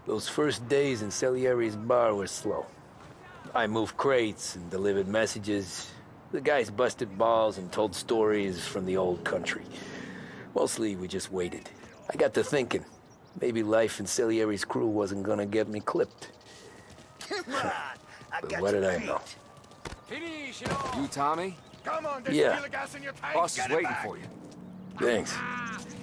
Those first days in Salieri's bar were slow. I moved crates and delivered messages. The guys busted balls and told stories from the old country. Mostly, we just waited. I got to thinking, maybe life in Salieri's crew wasn't gonna get me clipped. Come on, But what did I know? You Tommy? Come on, Yeah. gas in your tank. Boss is Get it waiting back. for you. Thanks.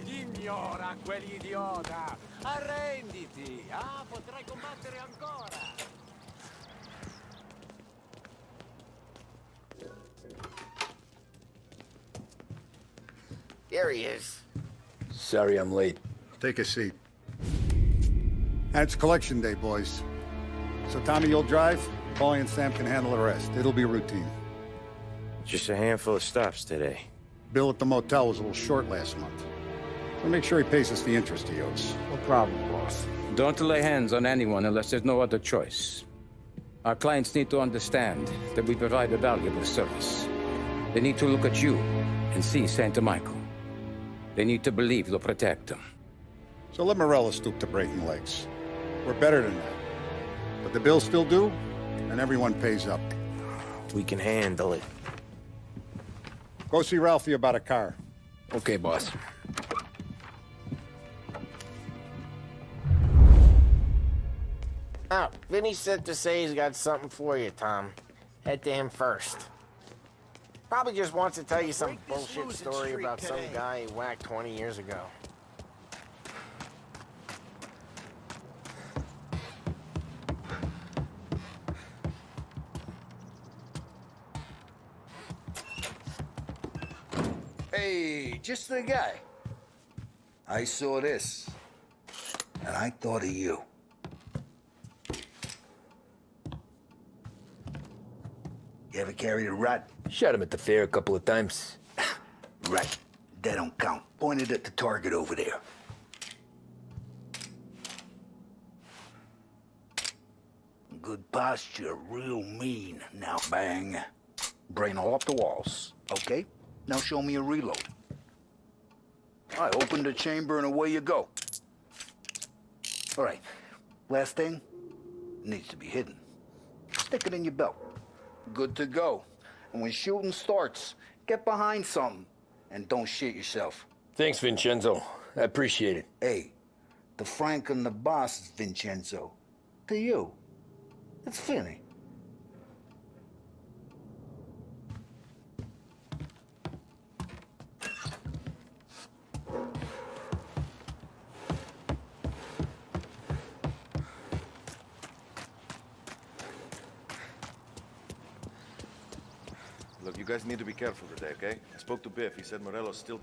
Ignora quell'idiota! Arrenditi! Potrai combattere ancora! There he is. Sorry I'm late. Take a seat. And it's collection day, boys. So Tommy, you'll drive. Paulie and Sam can handle the rest. It'll be routine. Just a handful of stops today. Bill at the motel was a little short last month. So make sure he pays us the interest he owes. No problem, boss. Don't lay hands on anyone unless there's no other choice. Our clients need to understand that we provide a valuable service. They need to look at you and see Santa Michael. They need to believe you'll protect them. So let Morella stoop to breaking legs. We're better than that. But the bill's still due, and everyone pays up. We can handle it. Go see Ralphie about a car. Okay, boss. Oh, Vinny said to say he's got something for you, Tom. Head to him first. Probably just wants to tell you some bullshit story about some guy he whacked 20 years ago. Hey, just the guy. I saw this, and I thought of you. You ever carried a rat? Shot him at the fair a couple of times. Right. That don't count. Pointed at the target over there. Good posture, real mean. Now bang. Brain all off the walls. Okay? Now show me a reload. I open the chamber and away you go. All right. Last thing needs to be hidden. Stick it in your belt. Good to go. And when shooting starts, get behind something and don't shit yourself. Thanks, Vincenzo. I appreciate it. Hey, the Frank and the boss is Vincenzo. To you, it's Vinny. Look, you guys need to be careful today, okay? I spoke to Biff. He said Morello's still...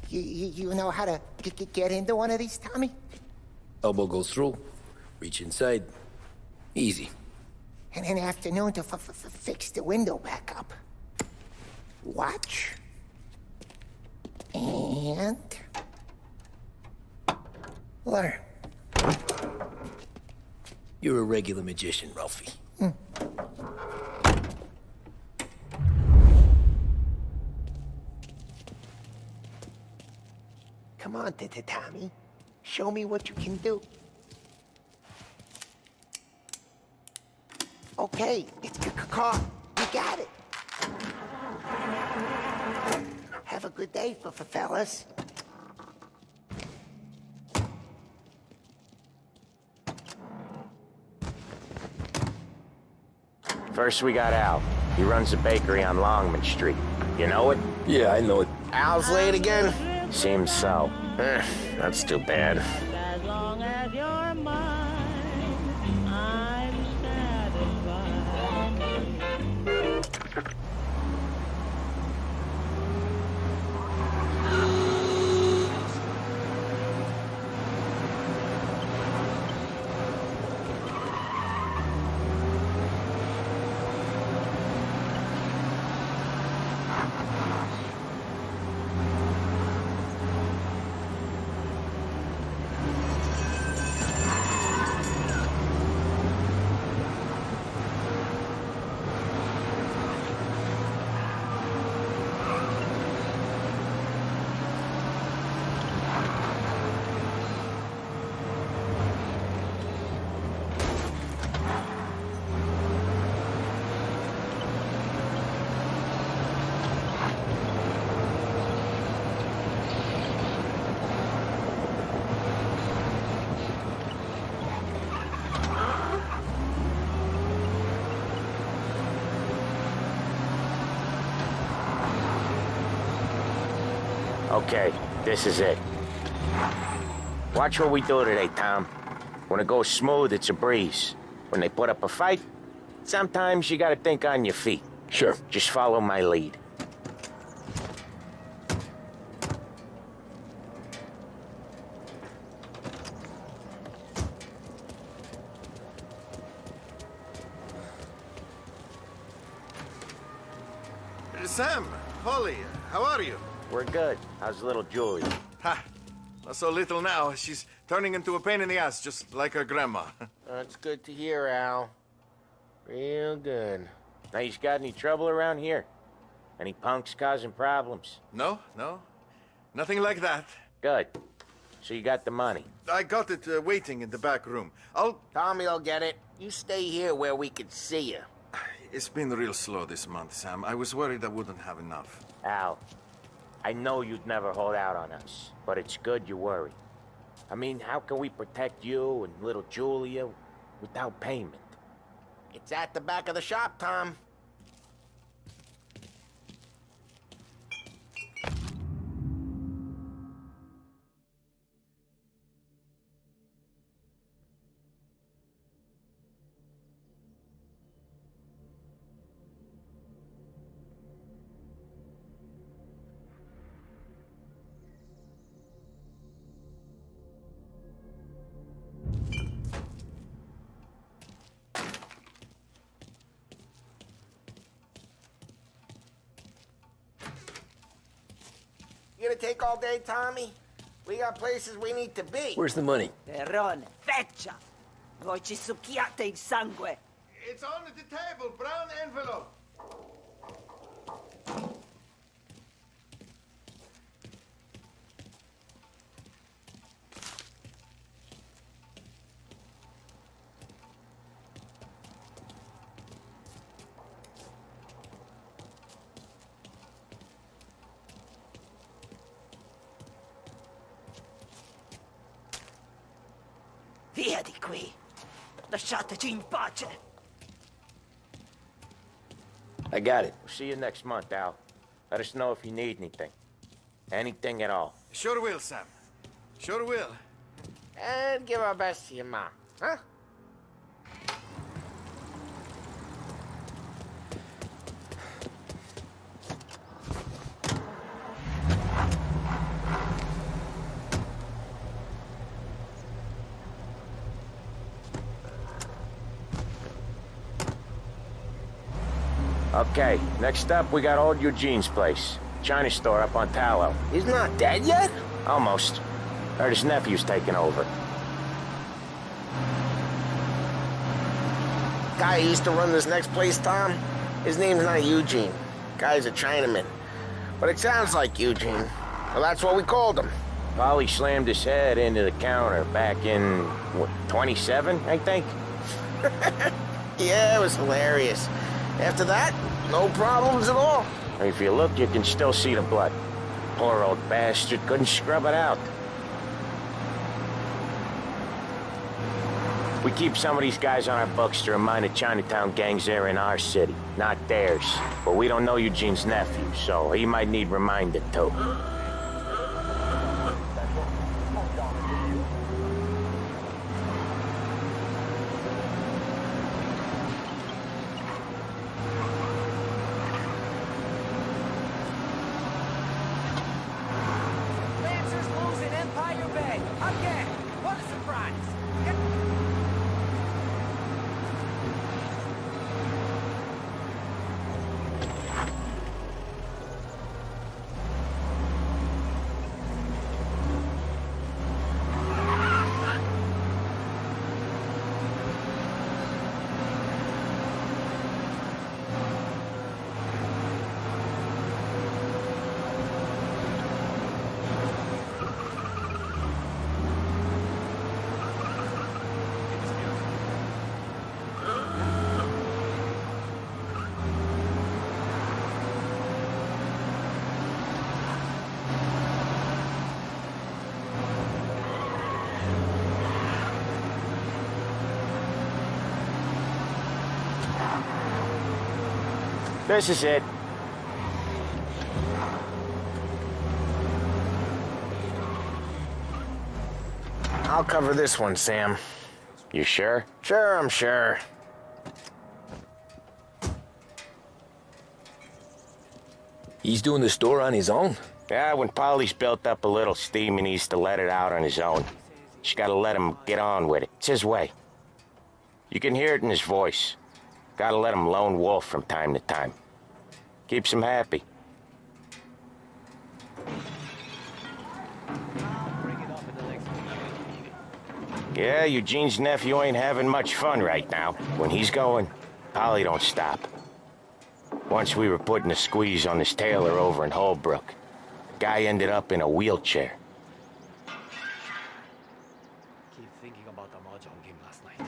You know how to get into one of these, Tommy? Elbow goes through. Reach inside. Easy. And an afternoon to fix the window back up. Watch. And... learn. You're a regular magician, Ralphie. Come on, Tommy. Show me what you can do. Okay, it's caught. You got it. Have a good day, fellas. First we got Al. He runs a bakery on Longman Street. You know it? Yeah, I know it. Al's late again? Seems so. That's too bad. As long as you're mine, I'm satisfied. Okay, this is it. Watch what we do today, Tom. When it goes smooth, it's a breeze. When they put up a fight, sometimes you gotta think on your feet. Sure. Just follow my lead. Sam, Polly, how are you? We're good. How's little Julia? Ha! Not so little now. She's turning into a pain in the ass, just like her grandma. That's good to hear, Al. Real good. Now, you got any trouble around here? Any punks causing problems? No, no. Nothing like that. Good. So you got the money? I got it waiting in the back room. Tommy'll get it. You stay here where we can see you. It's been real slow this month, Sam. I was worried I wouldn't have enough. Al, I know you'd never hold out on us, but it's good you worry. I mean, how can we protect you and little Julia without payment? It's at the back of the shop, Tom. You gonna take all day, Tommy? We got places we need to be. Where's the money? Perrone, feccia! Voi ci succhiate il sangue! It's on the table, brown envelope. Via di qui! Lasciateci in pace! I got it. See you next month, Al. Let us know if you need anything. Anything at all. Sure will, Sam. Sure will. And give our best to your mom, huh? Okay, next up, we got old Eugene's place. China store up on Tallow. He's not dead yet? Almost. Heard his nephew's taking over. Guy who used to run this next place, Tom, his name's not Eugene. Guy's a Chinaman. But it sounds like Eugene. Well, that's what we called him. Polly slammed his head into the counter back in, what, 27, I think? Yeah, it was hilarious. After that, no problems at all. If you look, you can still see the blood. Poor old bastard couldn't scrub it out. We keep some of these guys on our books to remind the Chinatown gangs they're in our city, not theirs. But we don't know Eugene's nephew, so he might need reminded too. This is it. I'll cover this one, Sam. You sure? Sure, I'm sure. He's doing the store on his own? Yeah, when Polly's built up a little steam, he needs to let it out on his own. Just gotta let him get on with it. It's his way. You can hear it in his voice. Gotta let him lone wolf from time to time. Keeps him happy. Yeah, Eugene's nephew ain't having much fun right now. When he's going, Polly don't stop. Once we were putting a squeeze on this tailor over in Holbrook. Guy ended up in a wheelchair. Keep thinking about the mahjong game last night.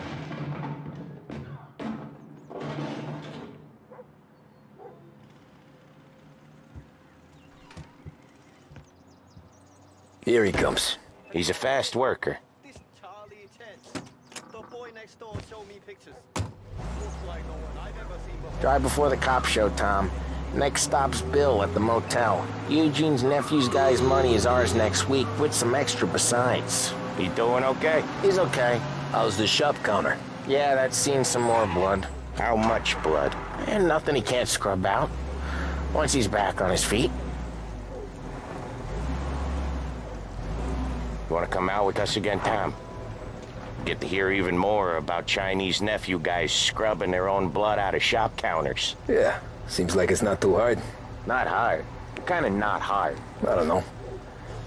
Here he comes. He's a fast worker. This Charlie Chen. The boy next door showed me pictures. Looks like no one I've ever seen before. Drive before the cop show, Tom. Next stop's Bill at the motel. Eugene's nephew's guy's money is ours next week, with some extra besides. He doing okay? He's okay. How's the shop counter? Yeah, that's seen some more blood. How much blood? And nothing he can't scrub out. Once he's back on his feet. You want to come out with us again, Tom? Get to hear even more about Chinese nephew guys scrubbing their own blood out of shop counters. Yeah, seems like it's not too hard. Not hard. Kind of not hard. I don't know.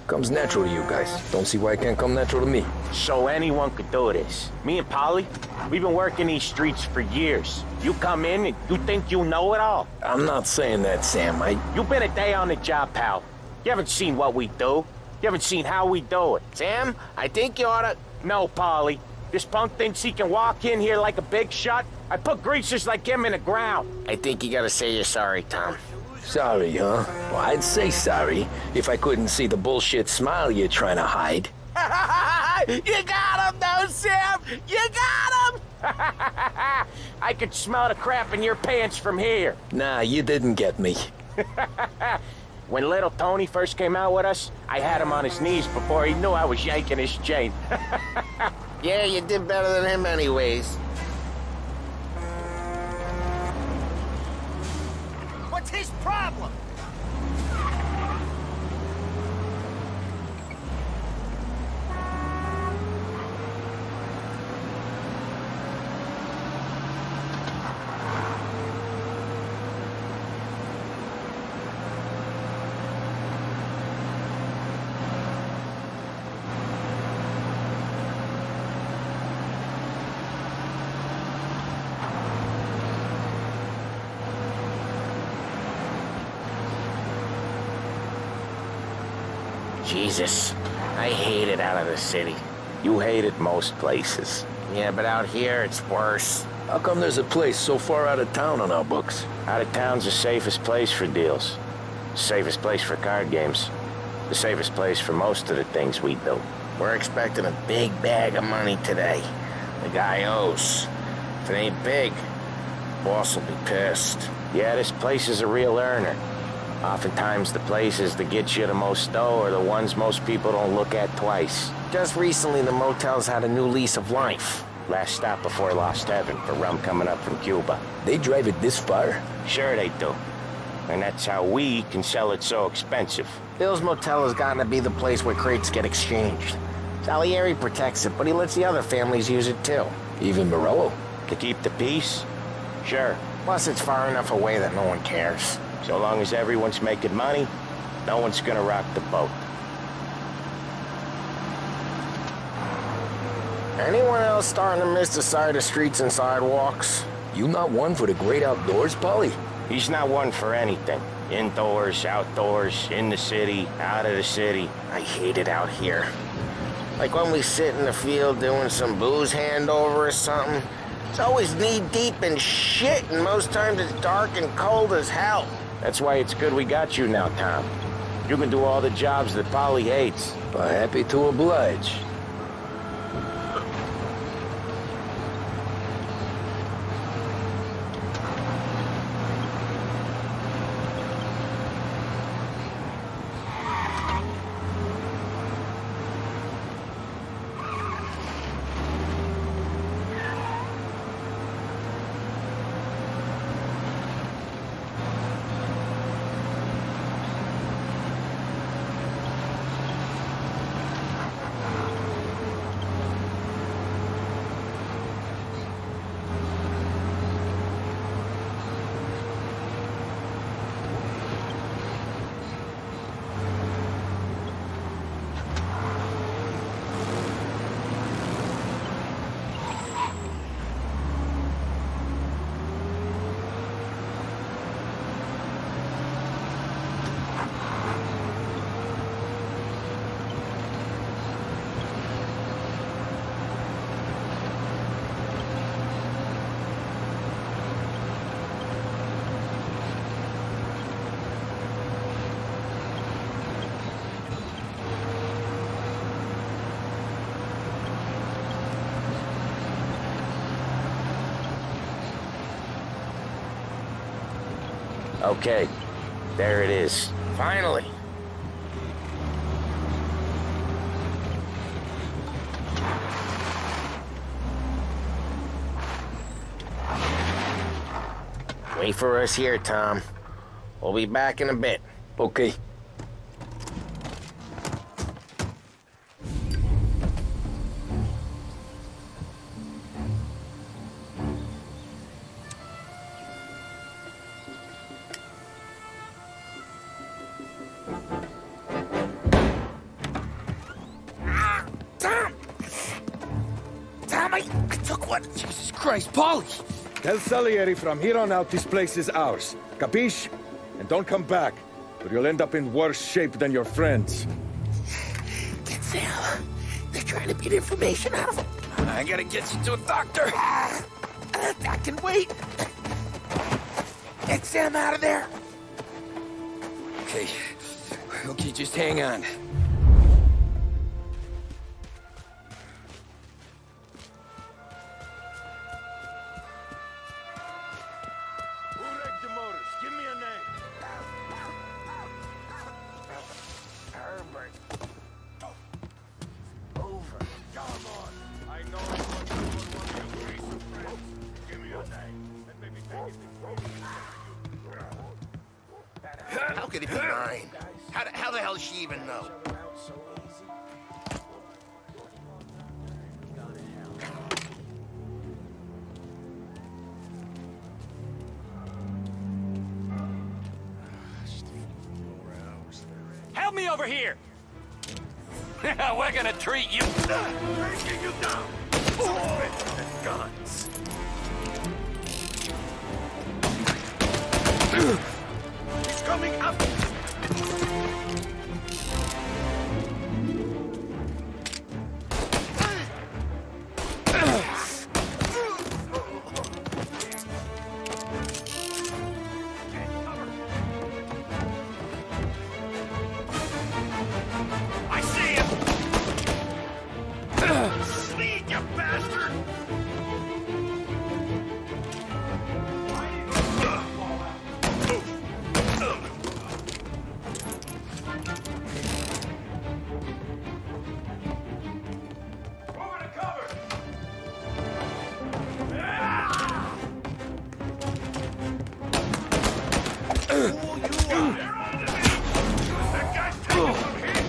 Comes natural to you guys. Don't see why it can't come natural to me. So anyone could do this. Me and Polly, we've been working these streets for years. You come in and you think you know it all. I'm not saying that, Sam. You've been a day on the job, pal. You haven't seen what we do. You haven't seen how we do it. Sam, I think you oughta... No, Polly. This punk thinks he can walk in here like a big shot. I put greasers like him in the ground. I think you gotta say you're sorry, Tom. Sorry, huh? Well, I'd say sorry if I couldn't see the bullshit smile you're trying to hide. You got him, though, Sam! You got him! I could smell the crap in your pants from here. Nah, you didn't get me. When little Tony first came out with us, I had him on his knees before he knew I was yanking his chain. Yeah, you did better than him anyways. What's his problem? Jesus, I hate it out of the city. You hate it most places. Yeah, but out here, it's worse. How come there's a place so far out of town on our books? Out of town's the safest place for deals. Safest place for card games. The safest place for most of the things we do. We're expecting a big bag of money today. The guy owes. If it ain't big, boss will be pissed. Yeah, this place is a real earner. Oftentimes the places that get you the most dough are the ones most people don't look at twice. Just recently, the motel's had a new lease of life. Last stop before Lost Heaven for rum coming up from Cuba. They drive it this far? Sure they do. And that's how we can sell it so expensive. Bill's motel has gotten to be the place where crates get exchanged. Salieri protects it, but he lets the other families use it too. Even Morello? To keep the peace? Sure. Plus, it's far enough away that no one cares. So long as everyone's making money, no one's gonna rock the boat. Anyone else starting to miss the side of streets and sidewalks? You not one for the great outdoors, Polly? He's not one for anything. Indoors, outdoors, in the city, out of the city. I hate it out here. Like when we sit in the field doing some booze handover or something. It's always knee-deep in shit, and most times it's dark and cold as hell. That's why it's good we got you now, Tom. You can do all the jobs that Polly hates. Happy to oblige. Okay, there it is. Finally. Wait for us here, Tom. We'll be back in a bit. Okay. Tom! Tom, I took one. Jesus Christ, Paulie! Tell Salieri from here on out this place is ours. Capiche? And don't come back, or you'll end up in worse shape than your friends. Get Sam. They're trying to get information out of him. I gotta get you to a doctor. I can wait. Get Sam out of there. Okay. Okay, just hang on. Give me a name. Herbert. Over. Come on. I know it's what you would want to agree, so friends. Give me a name. And maybe take it. How could it be mine? How the hell does she even know? Help me over here! We're gonna treat you. Breaking you down. Guns. He's coming up. I see him! Lead, you bastard! Over to cover! Who you are? They're on to me! That guy's taking some hit!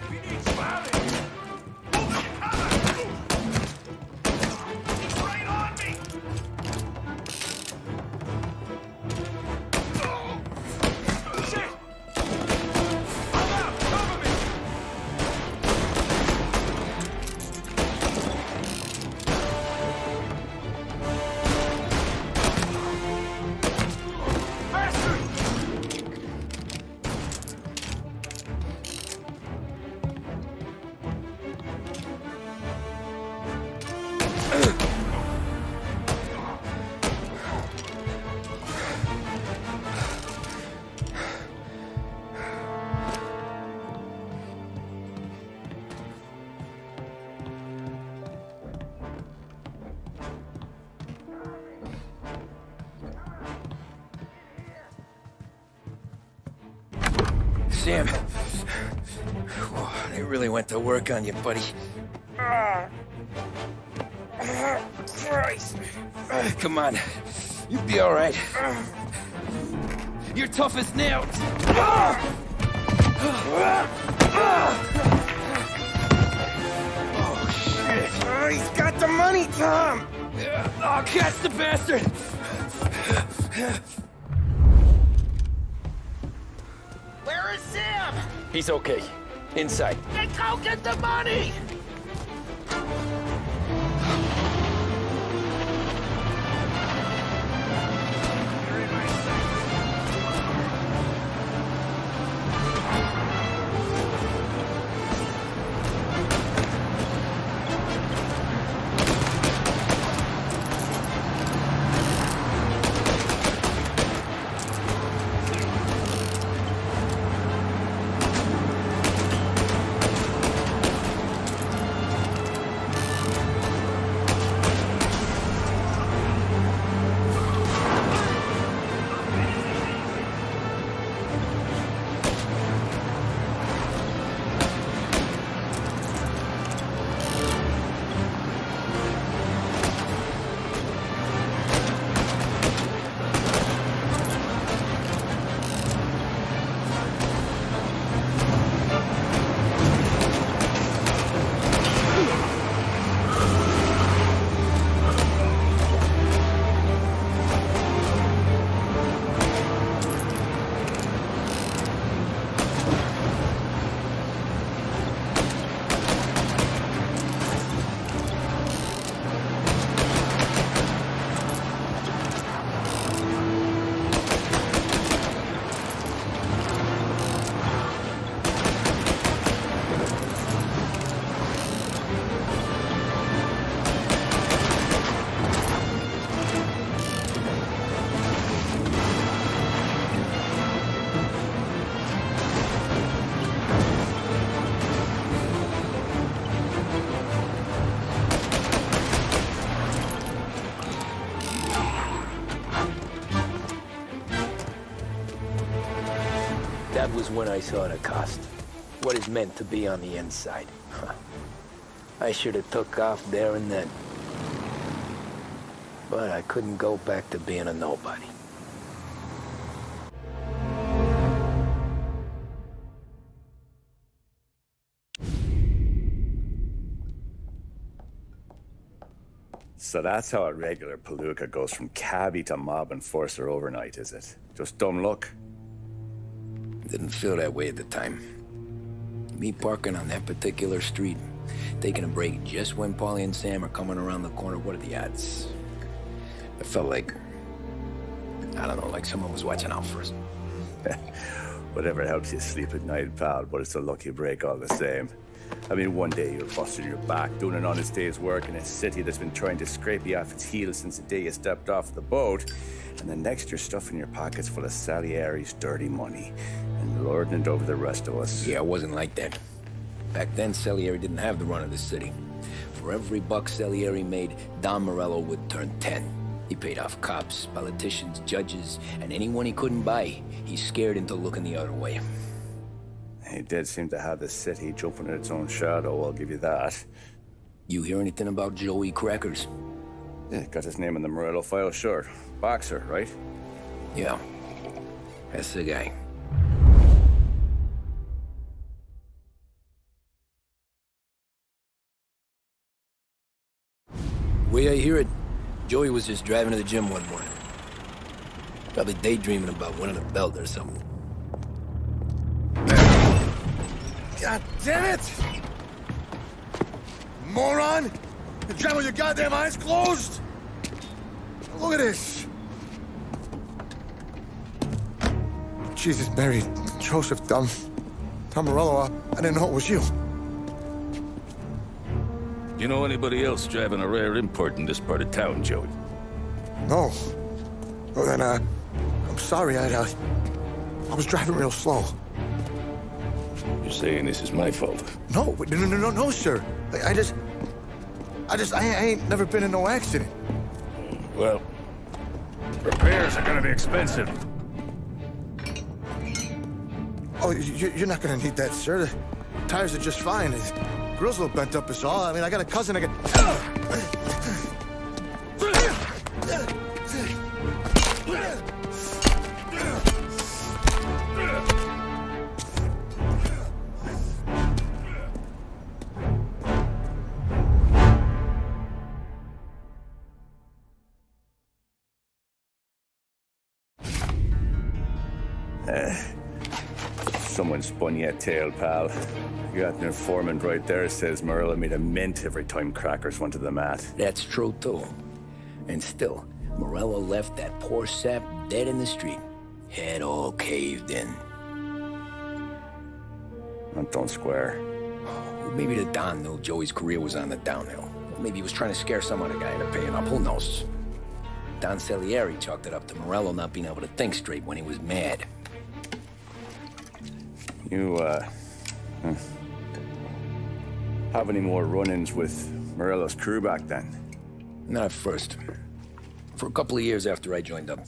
We need Slavy! Move the cover! He's right on me! Shit! I'm out! Cover me! Bastard! Sam. Whoa, they really went to work on you, buddy. Christ. Come on. You'll be all right. You're tough as nails. Oh, shit. Oh, he's got the money, Tom. Oh, catch the bastard. Where is Sam? He's okay. Inside. Then go get the money! That was when I saw the cost. What is meant to be on the inside. I should have took off there and then. But I couldn't go back to being a nobody. So that's how a regular palooka goes from cabbie to mob enforcer overnight, is it? Just dumb luck? Didn't feel that way at the time. Me parking on that particular street, taking a break just when Paulie and Sam are coming around the corner, what are the odds? It felt like, I don't know, like someone was watching out for us. Whatever helps you sleep at night, pal, but it's a lucky break all the same. I mean, one day you're busting your back, doing an honest day's work in a city that's been trying to scrape you off its heels since the day you stepped off the boat, and then next you're stuffing your pockets full of Salieri's dirty money and lording it over the rest of us. Yeah, it wasn't like that. Back then, Salieri didn't have the run of the city. For every buck Salieri made, Don Morello would turn 10. He paid off cops, politicians, judges, and anyone he couldn't buy, he scared into looking the other way. He did seem to have the city jumping at its own shadow, I'll give you that. You hear anything about Joey Crackers? Yeah, got his name in the Morello file, sure. Boxer, right? Yeah, that's the guy. Way I hear it, Joey was just driving to the gym one morning. Probably daydreaming about winning a belt or something. God damn it! Moron! You're driving with your goddamn eyes closed? Look at this! Jesus, Mary, Joseph, Tom Morello, I didn't know it was you. You know anybody else driving a rare import in this part of town, Joey? No. Well, then, I'm sorry, I was driving real slow. You're saying this is my fault? No, sir. I ain't never been in no accident. Well, repairs are gonna be expensive. Oh, you're not gonna need that, sir. The tires are just fine. The grill's a little bent up is all. I mean, I got a cousin I can... Someone spun you a tail, pal. You got an informant right there says Morello made a mint every time Crackers went to the mat. That's true, too. And still, Morello left that poor sap dead in the street. Head all caved in. That don't square. Well, maybe the Don knew Joey's career was on the downhill. Or maybe he was trying to scare some other guy into paying up. Who knows? Don Salieri chalked it up to Morello not being able to think straight when he was mad. You, have any more run-ins with Morello's crew back then? Not at first. For a couple of years after I joined up,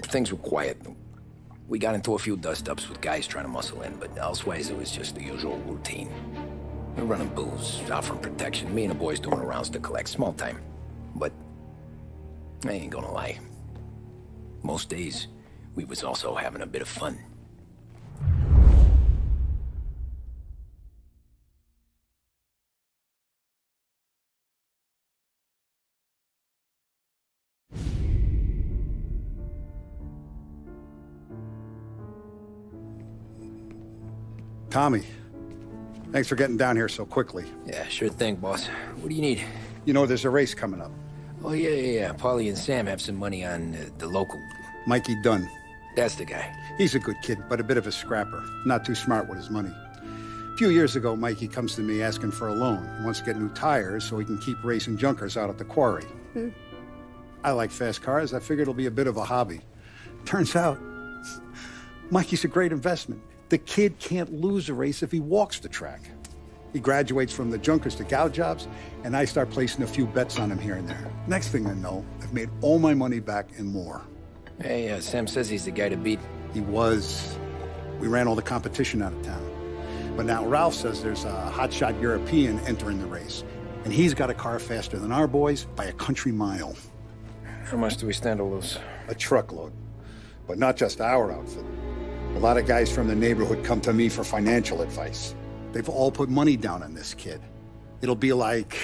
things were quiet. We got into a few dust-ups with guys trying to muscle in, but elsewise it was just the usual routine. We're running booze, offering protection, me and the boys doing rounds to collect, small time. But I ain't gonna lie. Most days, we was also having a bit of fun. Tommy, thanks for getting down here so quickly. Yeah, sure thing, boss. What do you need? You know, there's a race coming up. Oh, yeah. Paulie and Sam have some money on the local. Mikey Dunn. That's the guy. He's a good kid, but a bit of a scrapper. Not too smart with his money. A few years ago, Mikey comes to me asking for a loan. He wants to get new tires so he can keep racing junkers out at the quarry. I like fast cars. I figured it'll be a bit of a hobby. Turns out, Mikey's a great investment. The kid can't lose a race if he walks the track. He graduates from the junkers to gal jobs, and I start placing a few bets on him here and there. Next thing I know, I've made all my money back and more. Hey, Sam says he's the guy to beat. He was. We ran all the competition out of town. But now Ralph says there's a hotshot European entering the race. And he's got a car faster than our boys by a country mile. How much do we stand to lose? A truckload. But not just our outfit. A lot of guys from the neighborhood come to me for financial advice. They've all put money down on this kid. It'll be like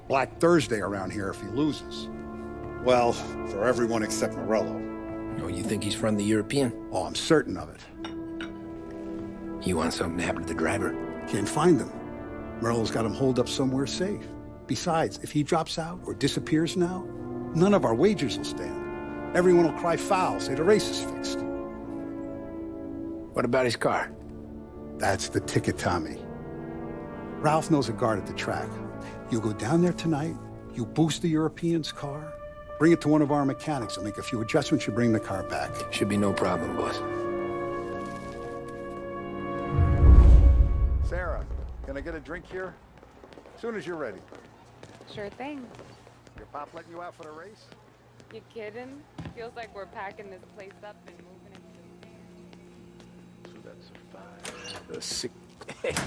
Black Thursday around here if he loses. Well, for everyone except Morello. Oh, you think he's from the European? Oh, I'm certain of it. You want something to happen to the driver? Can't find him. Morello's got him holed up somewhere safe. Besides, if he drops out or disappears now, none of our wagers will stand. Everyone will cry foul, say the race is fixed. What about his car? That's the ticket, Tommy. Ralph knows a guard at the track. You go down there tonight, you boost the European's car, bring it to one of our mechanics, and make a few adjustments, you bring the car back. Should be no problem, boss. Sarah, can I get a drink here? As soon as you're ready. Sure thing. Your pop letting you out for the race? You kidding? Feels like we're packing this place up and moving into So that's a 5, a 6.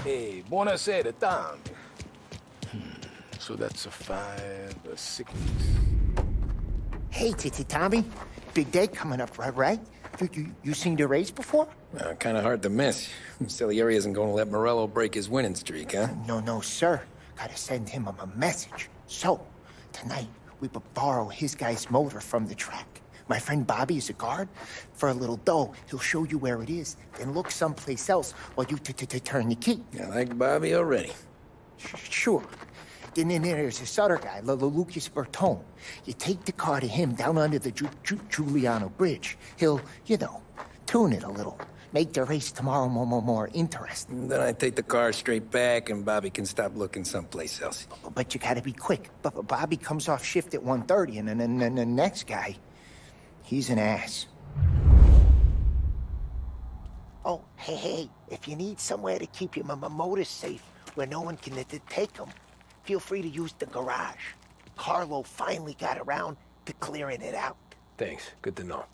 Hey, buonasera, Tom. So that's a 5, a 6. Hey, Tommy. Big day coming up, right? You seen the race before? Kind of hard to miss. Salieri isn't going to let Morello break his winning streak, huh? No, sir. Gotta send him a message. So, tonight, we will borrow his guy's motor from the track. My friend Bobby is a guard. For a little dough, he'll show you where it is, then look someplace else while you turn the key. I like Bobby already. Sure. Then there's this other guy, Lucas Bertone. You take the car to him down under the Giuliano Bridge. He'll, tune it a little. Make the race tomorrow more interesting. Then I take the car straight back and Bobby can stop looking someplace else. But you gotta be quick. Bobby comes off shift at 1:30, and then the next guy, he's an ass. Oh, hey, if you need somewhere to keep your motor safe where no one can take them, feel free to use the garage. Carlo finally got around to clearing it out. Thanks. Good to know.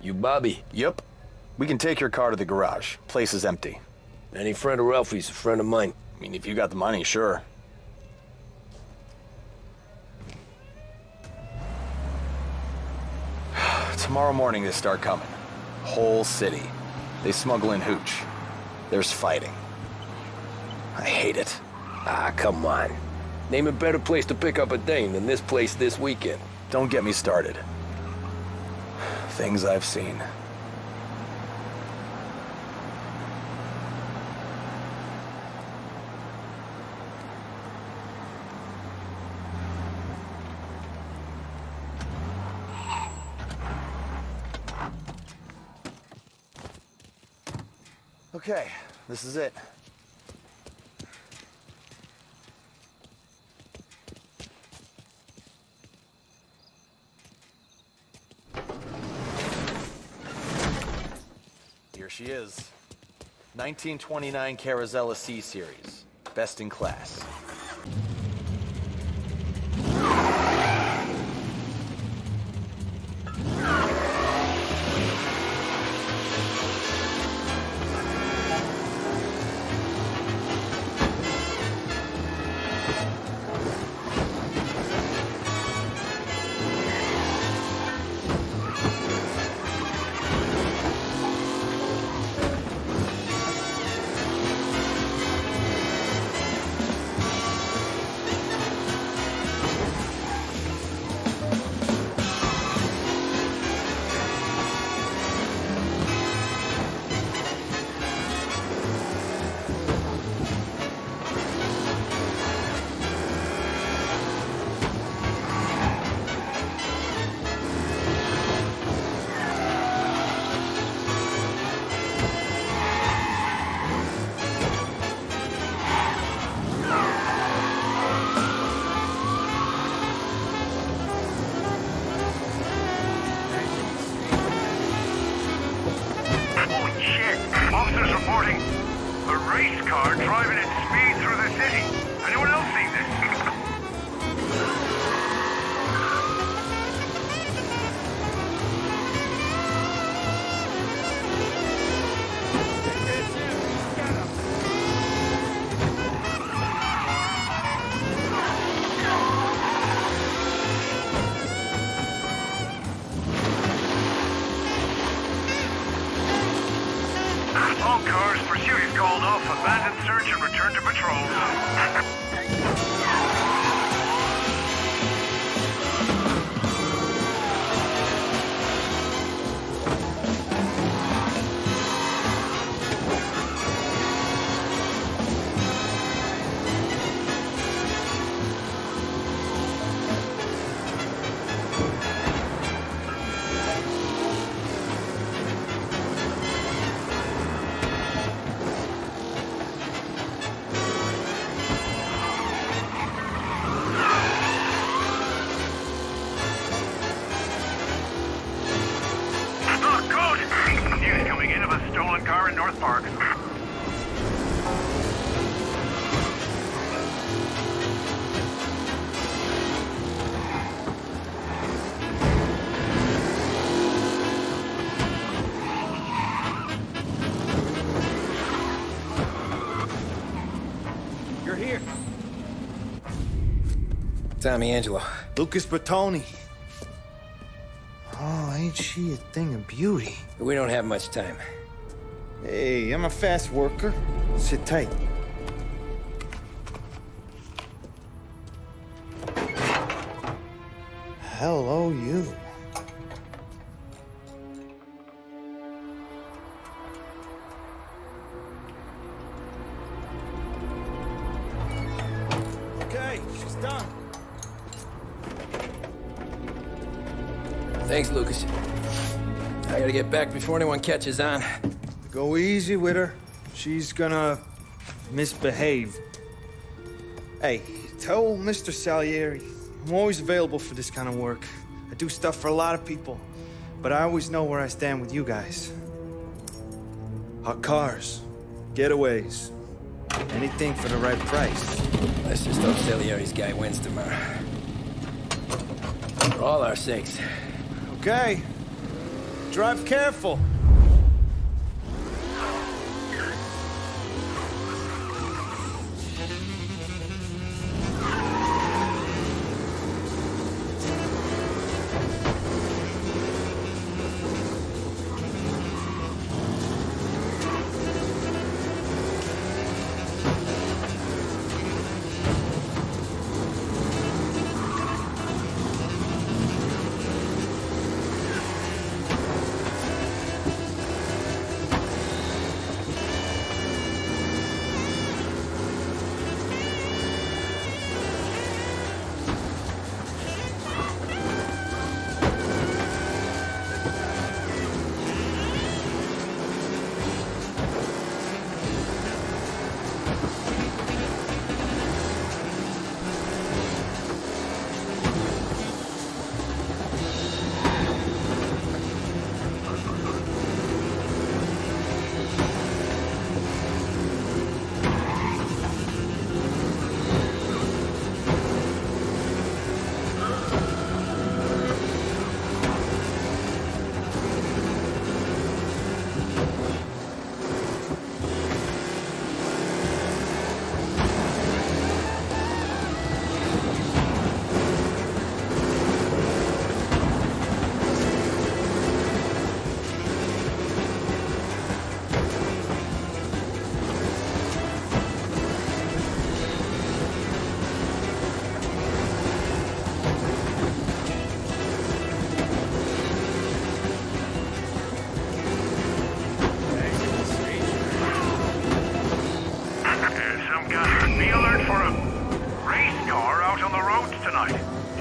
You Bobby? Yep. We can take your car to the garage. Place is empty. Any friend of Ralphie's, a friend of mine. I mean, if you got the money, sure. Tomorrow morning they start coming. Whole city. They smuggle in hooch. There's fighting. I hate it. Ah, come on. Name a better place to pick up a dame than this place this weekend. Don't get me started. Things I've seen. Okay, this is it. Here she is. 1929 Carazella C Series. Best in class. Officers reporting a race car driving at speed through the city. Anyone else see this? All cars, pursuit is called off. Abandon search and return to patrol. News coming in of a stolen car in North Park. You're here. Tommy Angelo. Lucas Bertoni. Oh, ain't she a thing of beauty? We don't have much time. Hey, I'm a fast worker. Sit tight. Hello, you. Okay, she's done. Thanks, Lucas. I gotta get back before anyone catches on. Go easy with her. She's gonna misbehave. Hey, tell Mr. Salieri I'm always available for this kind of work. I do stuff for a lot of people, but I always know where I stand with you guys. Hot cars, getaways, anything for the right price. Let's just hope Salieri's guy wins tomorrow. For all our sakes. Okay. Drive careful.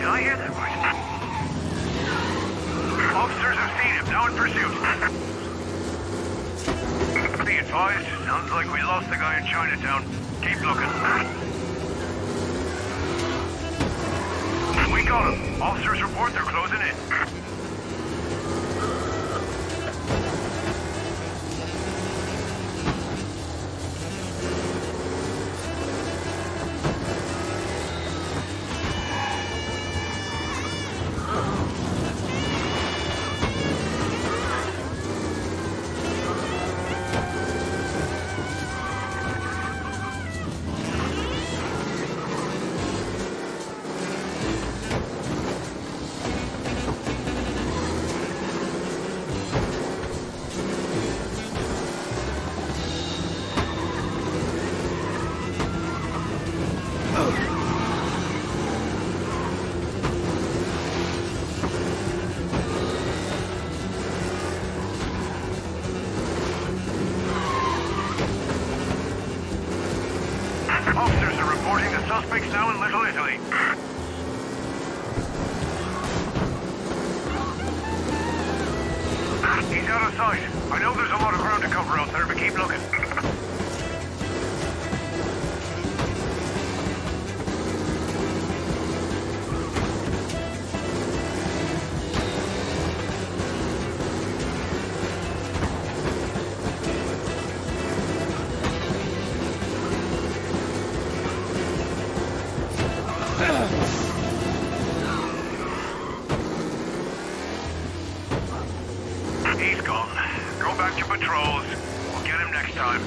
Did I hear that right? Officers have seen him, now in pursuit. Be advised, sounds like we lost the guy in Chinatown. Keep looking. We got him. Officers report they're closing in. Officers are reporting the suspect's now in Little Italy. He's out of sight. I know there's a lot of ground to cover out there, but keep looking. He's gone. Go back to patrols. We'll get him next time.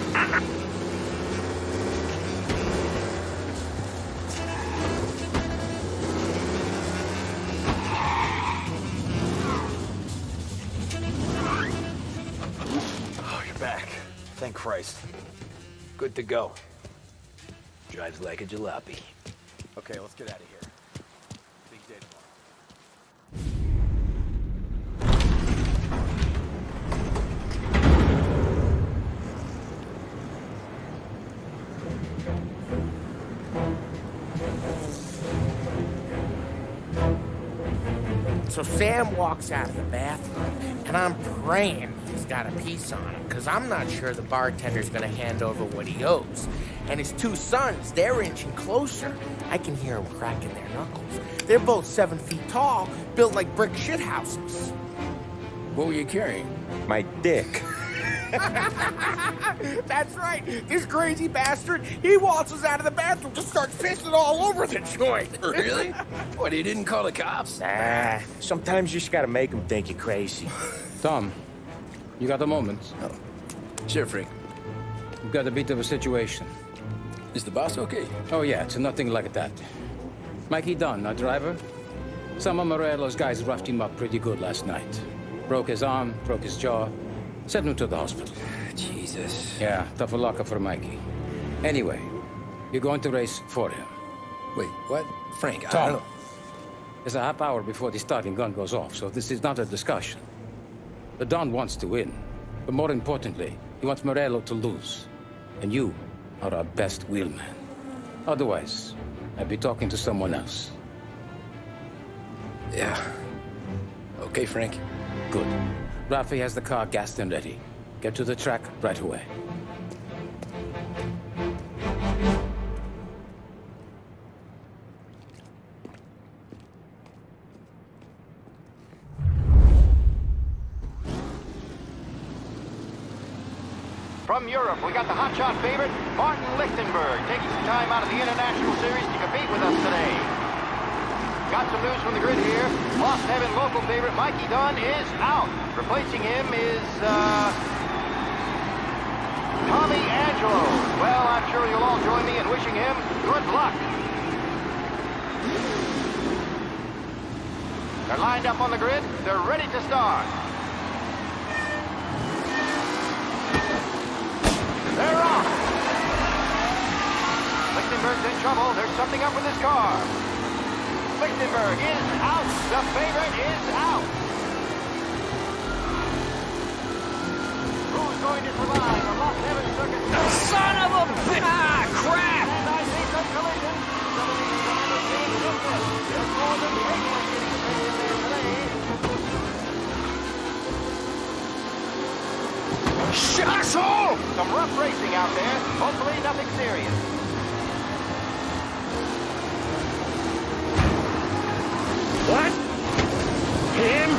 Oh, you're back. Thank Christ. Good to go. Drives like a jalopy. Okay, let's get out of here. Big day tomorrow. So Sam walks out of the bathroom, and I'm praying he's got a piece on him, because I'm not sure the bartender's going to hand over what he owes. And his two sons, they're inching closer. I can hear them cracking their knuckles. They're both 7 feet tall, built like brick shithouses. What were you carrying? My dick. That's right. This crazy bastard, he waltzes out of the bathroom, just starts pissing all over the joint. Really? What, he didn't call the cops? Nah, sometimes you just gotta make them think you're crazy. Tom, you got a moment? Oh. Sure, Frank. We've got a bit of a situation. Is the boss okay? Oh, yeah, it's nothing like that. Mikey Dunn, our driver. Some of Morello's guys roughed him up pretty good last night. Broke his arm, broke his jaw. Sent him to the hospital. Jesus. Yeah, tough luck for Mikey. Anyway, you're going to race for him. Wait, what? Frank, I Tom, don't... there's a half hour before the starting gun goes off, so this is not a discussion. The Don wants to win, but more importantly, he wants Morello to lose. And you are our best wheelman. Otherwise, I'd be talking to someone else. Yeah. Okay, Frank. Good. Rafi has the car gassed and ready. Get to the track right away. From Europe, we got the hotshot favorite, Martin Lichtenberg, taking some time out of the International Series to compete with us today. Got some news from the grid here. Lost Heaven local favorite Mikey Dunn is out. Replacing him is, Tommy Angelo. Well, I'm sure you'll all join me in wishing him good luck. They're lined up on the grid. They're ready to start. They're off. Lichtenberg's in trouble. There's something up with his car. Lichtenberg is out. The favorite is out. Who's going to survive the Las Vegas Circuit? Son of a bitch! Ah, crap! And I see some collisions. Some of these drivers being shifted. They're Asshole! Some rough racing out there. Hopefully nothing serious. What? Him?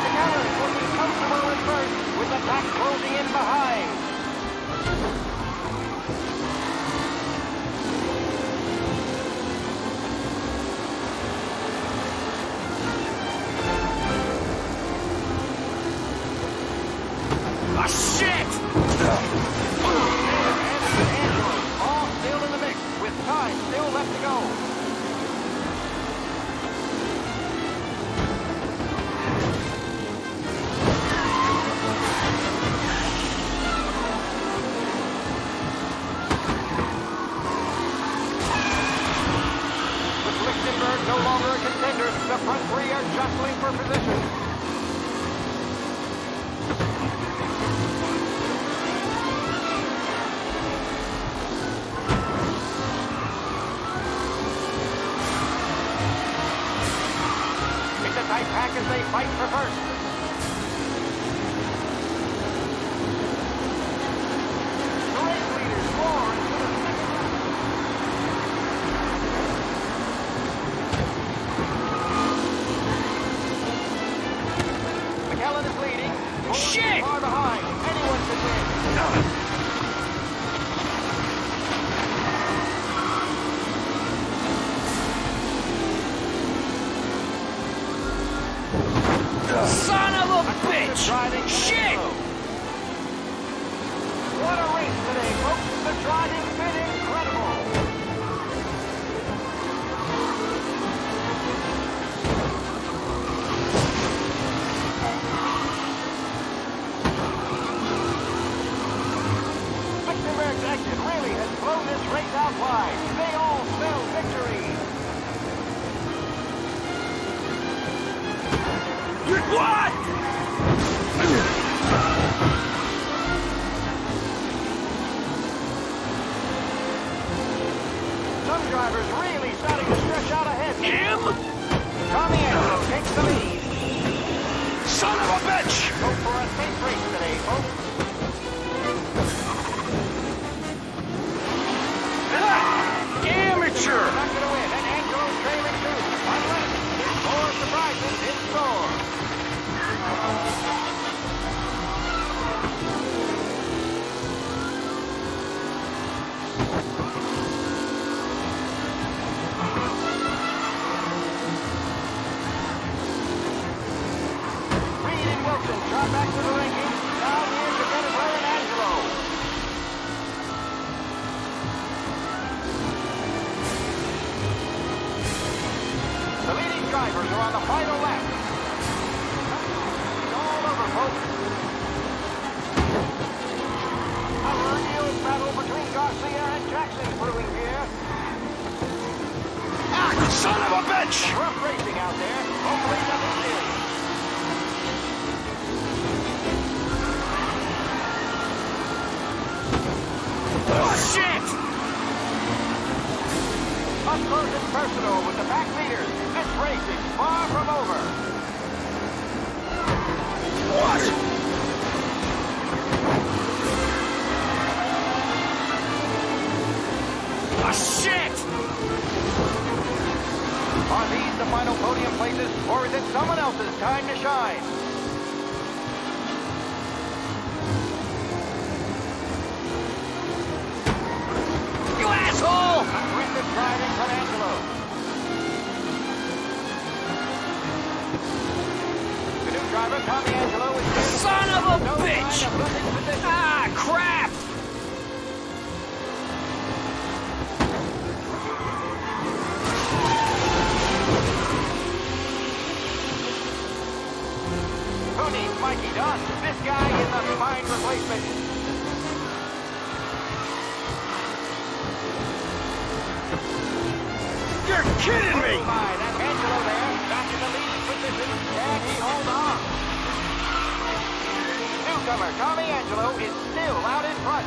The Gallon will be comfortable at first, with the pack closing in behind. Ah, shit! All still in the mix, with time still left to go. With Lichtenberg no longer a contender, the front three are jostling for position. Tight pack as they fight for first. The race leaders roar into the second round. McKellen is leading. Shit! Far behind. Anyone can win. Son of a bitch! Shit! What a race today, folks. The driving's been incredible. Lichtenberg's exit really has blown this race out wide. They all spell victory. What? Some drivers really starting to stretch out ahead. Him? Tommy Angelo takes the lead. Son of a bitch! Go for a safe race today, folks. Amateur! Not gonna win, and Angelo's trailing too. Unless there's more surprises in store. Reed and Wilson drop back to the ranking. Now here's the Venezuelan and Angelo. The leading drivers are on the final lap. It's all over, folks. A real battle between Garcia and Jackson brewing here. Ah, son of a bitch! Rough racing out there. Hopefully nothing serious. Oh, shit! Up close and personal with the pack leaders. This race is far from over. What? Ah, shit! Are these the final podium places, or is it someone else's time to shine? You asshole! Aggressive driving from Angelo. The new driver, Tommy Angelo, is Son of a bitch! Ah, crap! Who needs Mikey Dunn? This guy is a fine replacement. You're kidding me! Fine, and Angelo there, back in the leading position. Can he hold on? Newcomer Tommy Angelo is still out in front.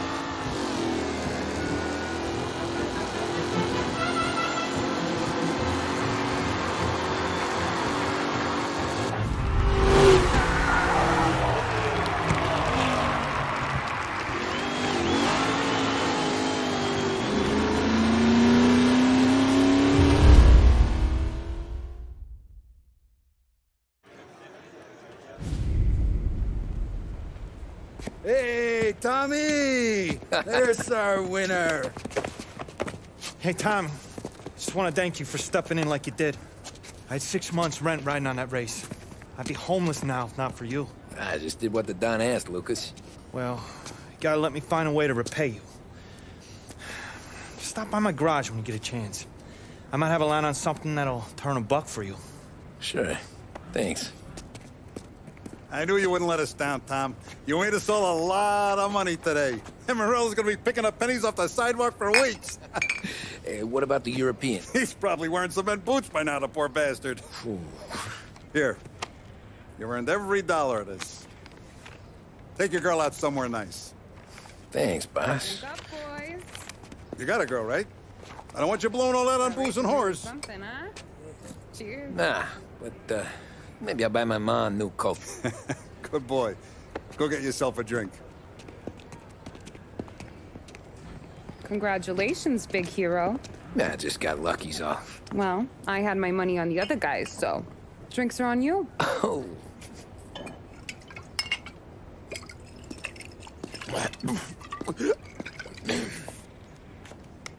Hey, Tommy! There's our winner. Hey, Tom. Just want to thank you for stepping in like you did. I had 6 months rent riding on that race. I'd be homeless now if not for you. I just did what the Don asked, Lucas. Well, you gotta let me find a way to repay you. Stop by my garage when you get a chance. I might have a line on something that'll turn $1 for you. Sure. Thanks. I knew you wouldn't let us down, Tom. You made us all a lot of money today. And Morel's gonna be picking up pennies off the sidewalk for weeks. Hey, what about the European? He's probably wearing cement boots by now, the poor bastard. Here. You earned every dollar of this. Take your girl out somewhere nice. Thanss, boss. What's up, boys? You got a girl, right? I don't want you blowing all that on booze and whores. Something, huh? Cheers. Nah, but maybe I'll buy my mom a new coat. Good boy. Go get yourself a drink. Congratulations, big hero. Nah, I just got lucky's off. Well, I had my money on the other guys, so drinks are on you. Oh.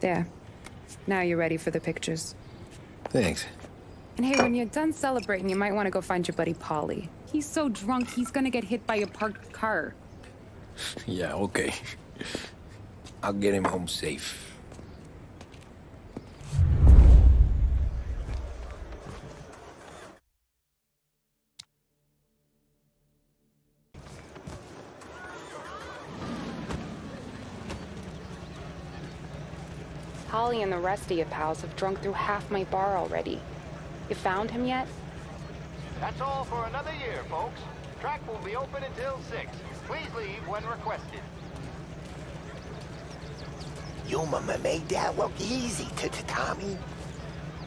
There. Now you're ready for the pictures. Thanks. And hey, when you're done celebrating, you might want to go find your buddy Paulie. He's so drunk, he's gonna get hit by a parked car. Yeah, okay. I'll get him home safe. Holly and the rest of your pals have drunk through half my bar already. You found him yet? That's all for another year, folks. Track will be open until 6. Please leave when requested. Your mama made that look easy to Tommy.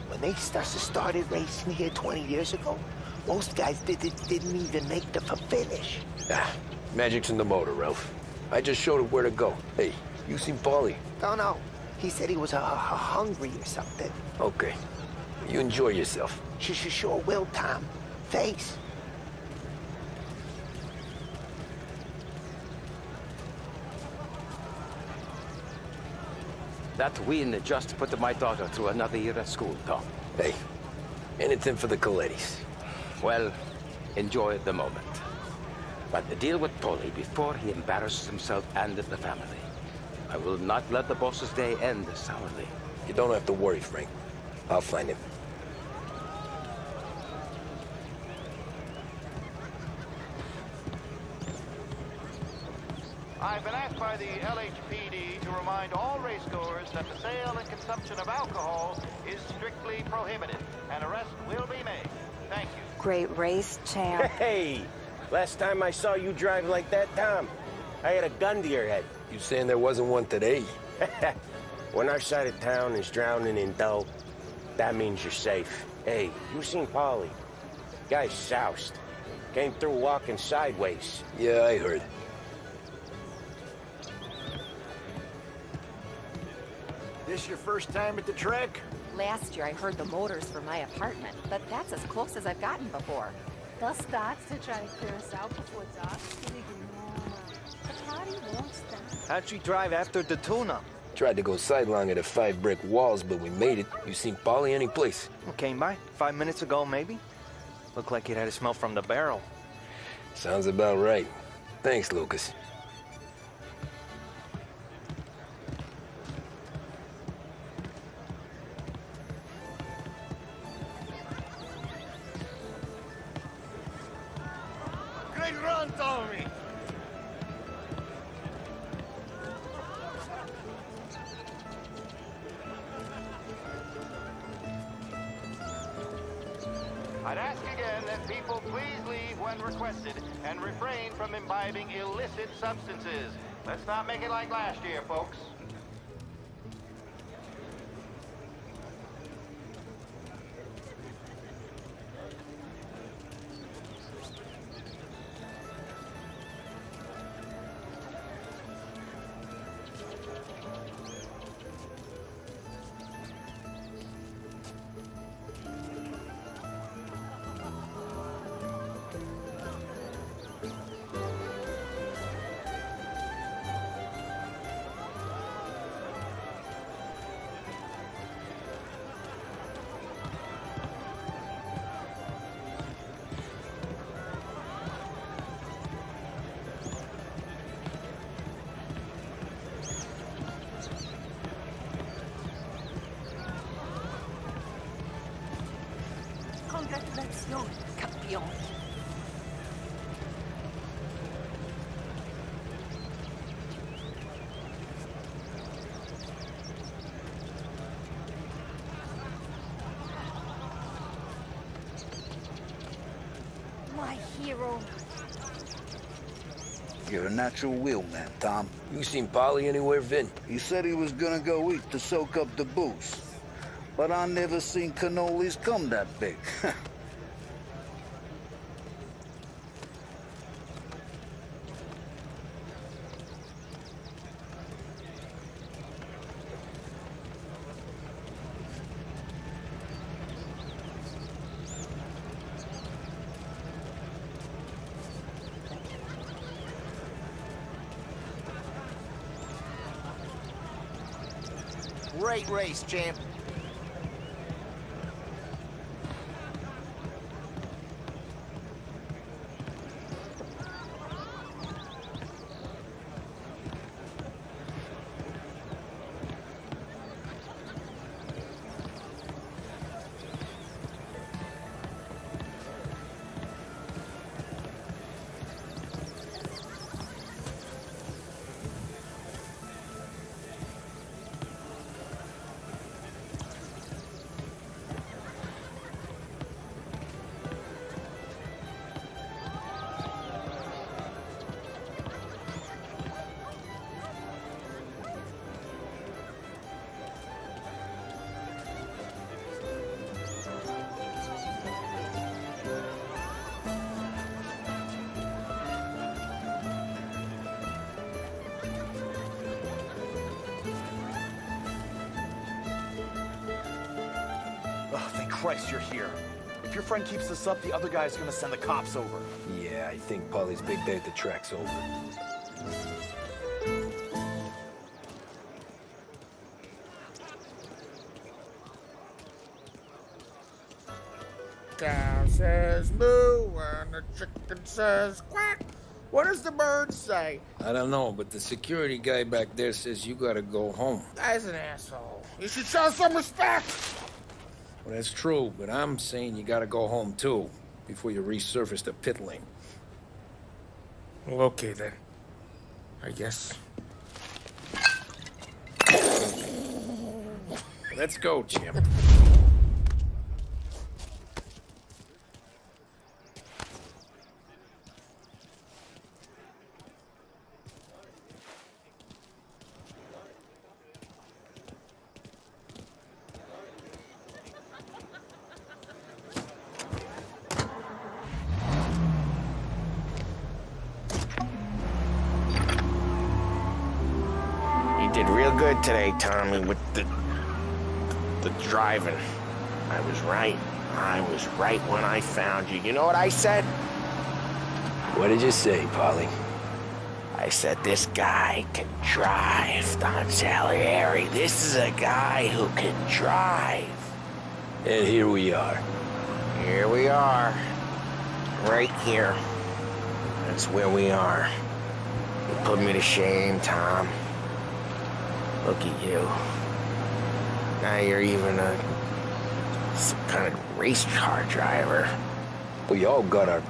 When they started racing here 20 years ago, most guys didn't even make the finish. Ah, magic's in the motor, Ralph. I just showed it where to go. Hey, you seen Paulie? No. He said he was hungry or something. Okay. You enjoy yourself. Sure will, Tom. Thanks. That win just put my daughter through another year at school, Tom. Hey, anything for the Colettis. Well, enjoy the moment. But deal with Paulie before he embarrasses himself and the family. I will not let the boss's day end sourly. You don't have to worry, Frank. I'll find him. I've been asked by the LHPD to remind all racegoers that the sale and consumption of alcohol is strictly prohibited. An arrest will be made. Thank you. Great race, champ. Hey! Last time I saw you drive like that, Tom, I had a gun to your head. You saying there wasn't one today? When our side of town is drowning in dough, that means you're safe. Hey, you seen Paulie? Guy's soused. Came through walking sideways. Yeah, I heard. This your first time at the track? Last year I heard the motors for my apartment, but that's as close as I've gotten before. They'll start to try to clear us out before dark. The party won't stop. How'd you drive after the tuna? Tried to go sidelong at the 5 brick walls, but we made it. You seen Paulie any place? Came by 5 minutes ago, maybe. Looked like it had a smell from the barrel. Sounds about right. Thanks, Lucas. Great run, Tommy! I'd ask again that people please leave when requested and refrain from imbibing illicit substances. Let's not make it like last year, folks. room. You're a natural wheelman, Tom. You seen Polly anywhere, Vin? He said he was gonna go eat to soak up the booze. But I never seen cannolis come that big. Great race, champ. Oh, thank Christ you're here. If your friend keeps this up, the other guy's gonna send the cops over. Yeah, I think Polly's big day at the track's over. Cow says moo and the chicken says quack. What does the bird say? I don't know, but the security guy back there says you gotta go home. Guy's an asshole. You should show some respect. Well, that's true, but I'm saying you gotta go home too, before you resurface the pit lane. Well, okay then. I guess. Let's go, champ. You did real good today, Tommy, with the driving. I was right. I was right when I found you. You know what I said? What did you say, Polly? I said, this guy can drive, Don Salieri. This is a guy who can drive. And here we are. Here we are. Right here. That's where we are. You put me to shame, Tom. Look at you. Now you're even some kind of race car driver. We all got our...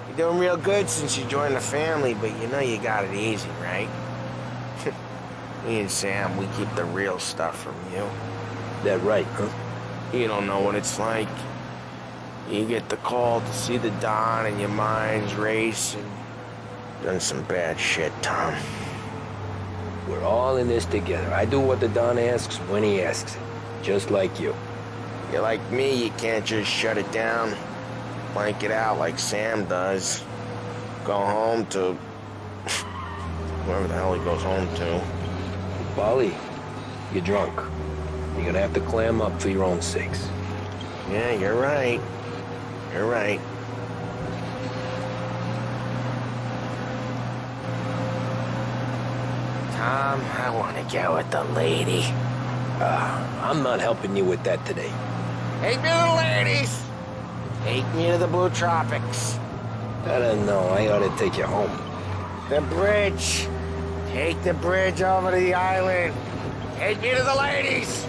You're doing real good since you joined the family, but you know you got it easy, right? Me and Sam, we keep the real stuff from you. That right, huh? You don't know what it's like. You get the call to see the Don and your mind's race and done some bad shit, Tom. We're all in this together. I do what the Don asks when he asks it. Just like you. You're like me, you can't just shut it down, blank it out like Sam does. Go home to... wherever the hell he goes home to. Polly, you're drunk. You're gonna have to clam up for your own sakes. Yeah, you're right. You're right. Tom, I want to get with the lady. I'm not helping you with that today. Take me to the ladies! Take me to the Blue Tropics. I don't know. I ought to take you home. The bridge. Take the bridge over to the island. Take me to the ladies.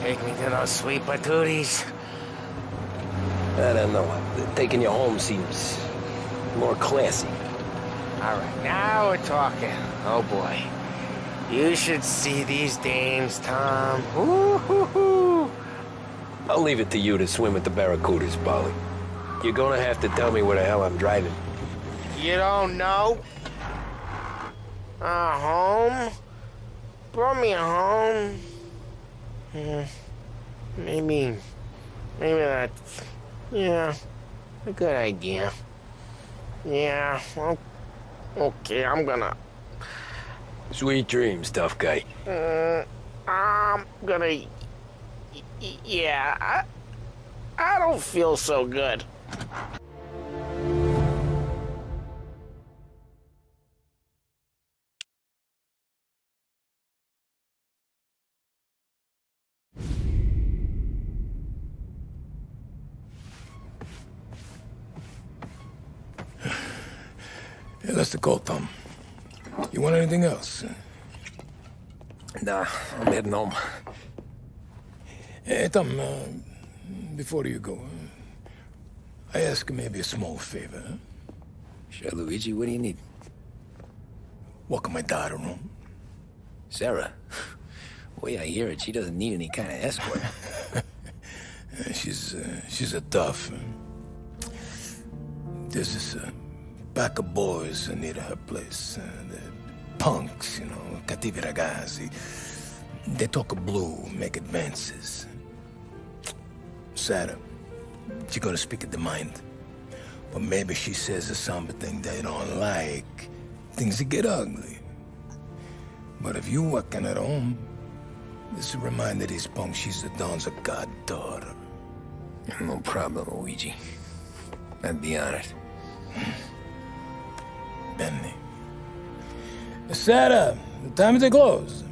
Take me to those sweet patooties. I don't know. Taking you home seems more classy. All right, now we're talking. Oh, boy. You should see these dames, Tom. Ooh-hoo-hoo. I'll leave it to you to swim with the barracudas, Polly. You're gonna have to tell me where the hell I'm driving. You don't know? Home? Brought me home. Maybe that's, yeah, a good idea. Yeah, well, okay, I'm gonna... Sweet dreams, tough guy. I'm gonna... Yeah, I don't feel so good. Hey, that's the call, Tom. You want anything else? Nah, I'm heading home. Hey, Tom, before you go, I ask maybe a small favor. Huh? Sure, Luigi, what do you need? Walk my daughter home. Sarah? The way I hear it, she doesn't need any kind of escort. She's a tough. There's this pack of boys near her place. The punks, you know, cattivi ragazzi. They talk blue, make advances. Sarah, she's gonna speak at the mind. But maybe she says something they don't like. Things get ugly. But if you walking at home, this will remind these punks she's the Don's a goddaughter. No problem, Luigi. I'd be honored. Benny. Sarah, the time to close.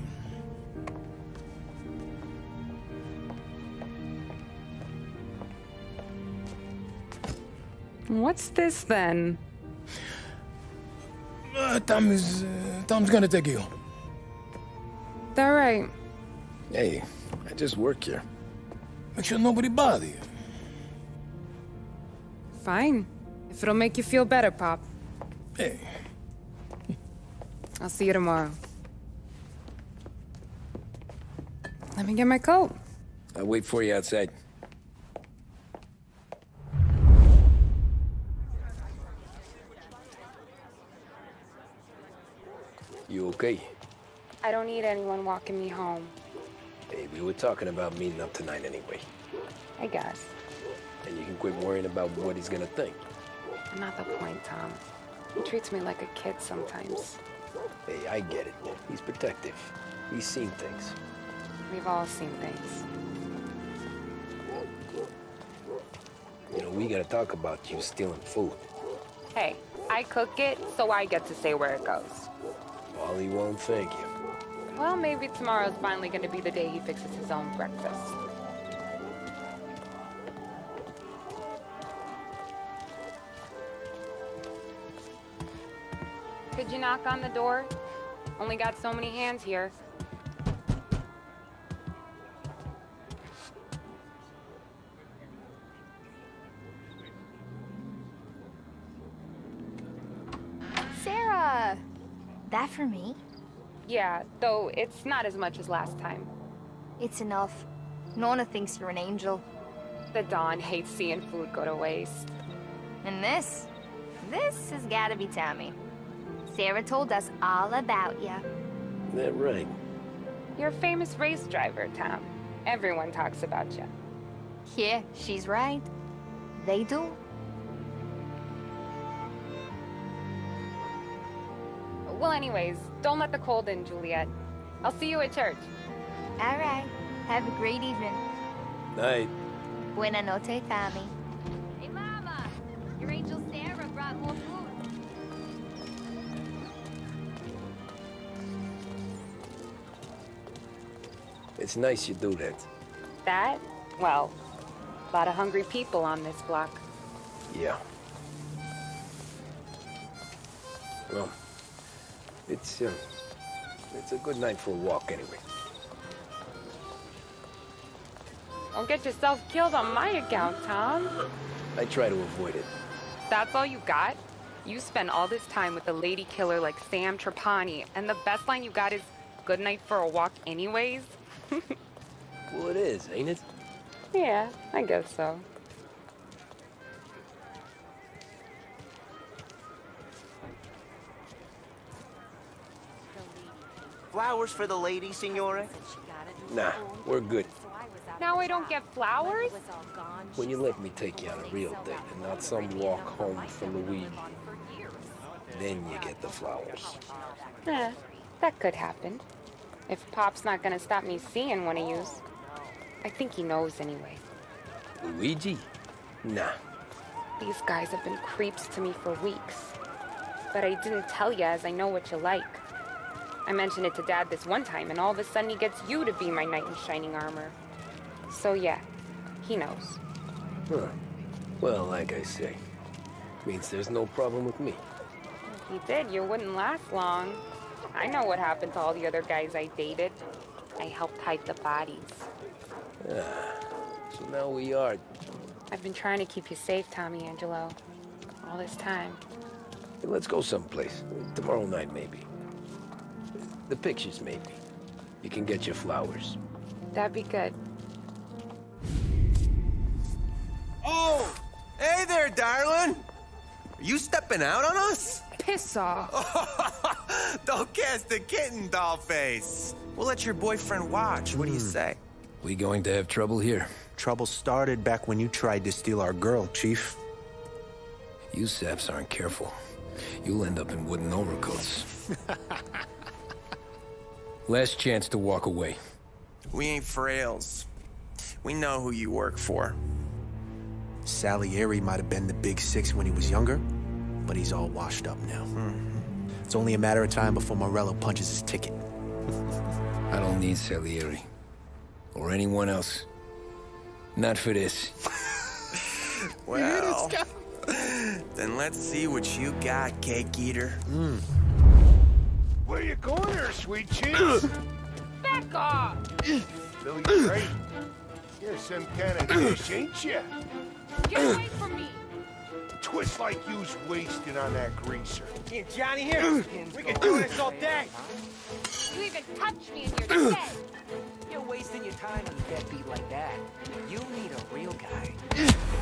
What's this then? Tom's gonna take you home. All right. Hey, I just work here. Make sure nobody bother you. Fine. If it'll make you feel better, Pop. Hey. I'll see you tomorrow. Let me get my coat. I'll wait for you outside. You okay? I don't need anyone walking me home. Hey, we were talking about meeting up tonight anyway. I guess. And you can quit worrying about what he's gonna think. Not the point, Tom. He treats me like a kid sometimes. Hey, I get it. He's protective. He's seen things. We've all seen things. You know, we gotta talk about you stealing food. Hey, I cook it, so I get to say where it goes. Wally won't thank you. Well, maybe tomorrow's finally gonna be the day he fixes his own breakfast. Could you knock on the door? Only got so many hands here. Sarah! That for me? Yeah, though it's not as much as last time. It's enough. Nona thinks you're an angel. The Don hates seeing food go to waste. And this has gotta be Tammy. Sarah told us all about you. That right? You're a famous race driver, Tom. Everyone talks about you. Yeah, she's right. They do. Well, anyways, don't let the cold in, Juliet. I'll see you at church. All right. Have a great evening. Night. Buena noche, Tommy. Hey, Mama! Your angel Sarah brought more food. It's nice you do that. That? Well, a lot of hungry people on this block. Yeah. Well, it's a good night for a walk anyway. Don't get yourself killed on my account, Tom. I try to avoid it. That's all you got? You spend all this time with a lady killer like Sam Trapani, and the best line you got is, "Good night for a walk anyways"? Well, it is, ain't it? Yeah, I guess so. Flowers for the lady, signore? Nah, we're good. Now I don't get flowers? When you let me take you on a real date and not some walk home from the weed, then you get the flowers. That could happen. If Pop's not gonna stop me seeing one of yous. I think he knows anyway. Luigi? Nah. These guys have been creeps to me for weeks. But I didn't tell you as I know what you like. I mentioned it to Dad this one time and all of a sudden he gets you to be my knight in shining armor. So yeah, he knows. Huh. Well, like I say, means there's no problem with me. If he did, you wouldn't last long. I know what happened to all the other guys I dated. I helped hide the bodies. So now we are. I've been trying to keep you safe, Tommy Angelo. All this time. Hey, let's go someplace. Tomorrow night, maybe. The pictures, maybe. You can get your flowers. That'd be good. Oh! Hey there, darling! Are you stepping out on us? Piss off. Don't cast a kitten, dollface. We'll let your boyfriend watch. What do you say? We going to have trouble here? Trouble started back when you tried to steal our girl, Chief. You saps aren't careful. You'll end up in wooden overcoats. Last chance to walk away. We ain't frails. We know who you work for. Salieri might have been the big six when he was younger, but he's all washed up now. It's only a matter of time before Morello punches his ticket. I don't need Salieri. Or anyone else. Not for this. Well, then let's see what you got, cake eater. Where you going there, sweet cheeks? Back off! Billy Drake, you're some kind of dish, ain't ya? Get away from me! Twist like you's wasted on that greaser. Hey, Johnny here. We can do this all day. You even touch me and you're dead! You're wasting your time on a deadbeat like that. You need a real guy.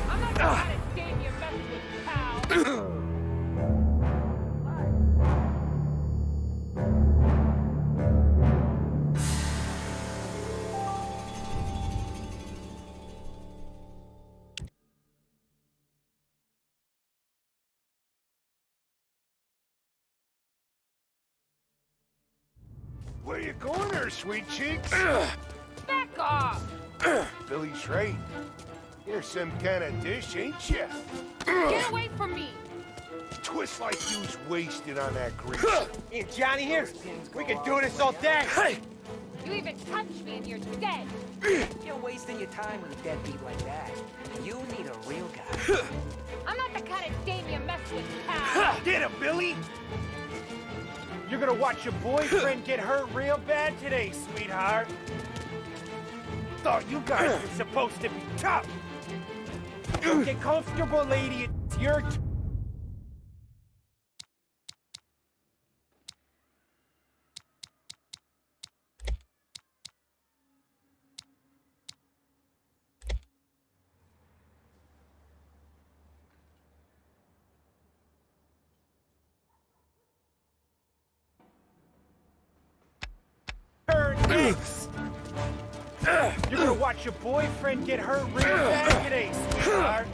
I'm not gonna damn you mess with, pal! Where you going there, sweet cheeks? Back off! Billy Drake, you're some kind of dish, ain't ya? Get away from me! Twist like you's wasted on that greaser. Hey, Johnny here. We can do this all day. Hey! You even touch me and you're dead! You're wasting your time with a deadbeat like that. You need a real guy. I'm not the kind of dame you mess with, pal! Get him, Billy! You're gonna watch your boyfriend get hurt real bad today, sweetheart. Thought you guys were supposed to be tough. Get comfortable, lady. It's your turn. You're gonna watch your boyfriend get hurt real bad today, sweetheart.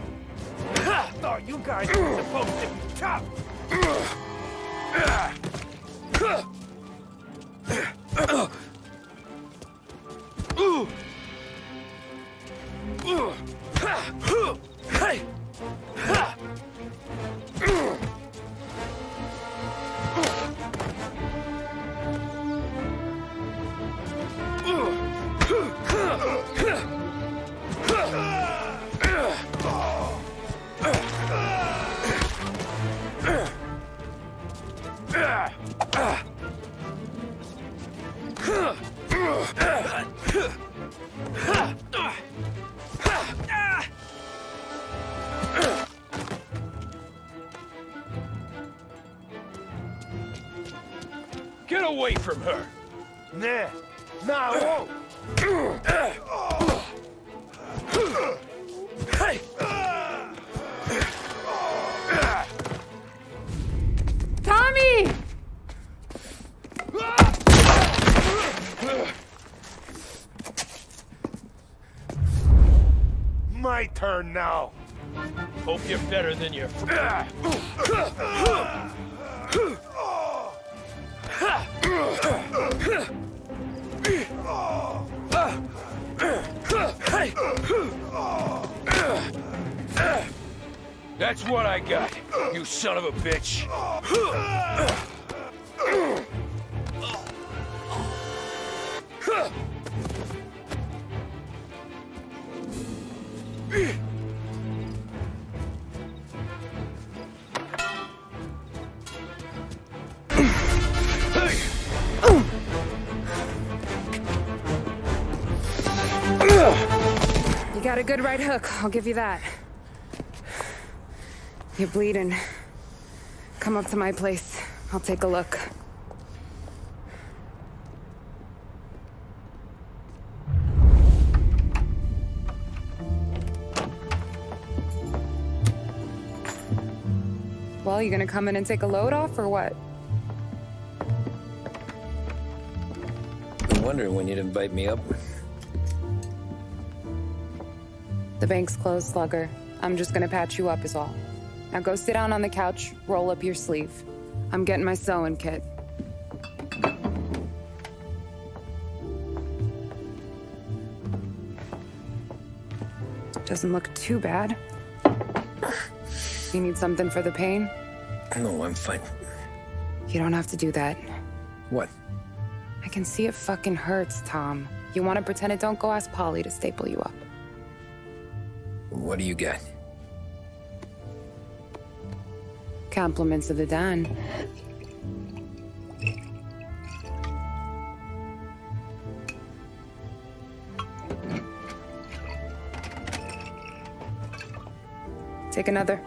Thought you guys were supposed to be tough. Get away from her! Nah, I won't! Hey! Tommy! turn now. Hope you're better than your That's what I got, you son of a bitch. You got a good right hook, I'll give you that. You're bleeding. Come up to my place. I'll take a look. Well, you gonna come in and take a load off, or what? Been wondering when you'd invite me up. The bank's closed, Slugger. I'm just gonna patch you up is all. Now go sit down on the couch, roll up your sleeve. I'm getting my sewing kit. Doesn't look too bad. You need something for the pain? No, I'm fine. You don't have to do that. What? I can see it fucking hurts, Tom. You want to pretend it don't? Go ask Polly to staple you up. What do you got? Compliments of the Don. Take another.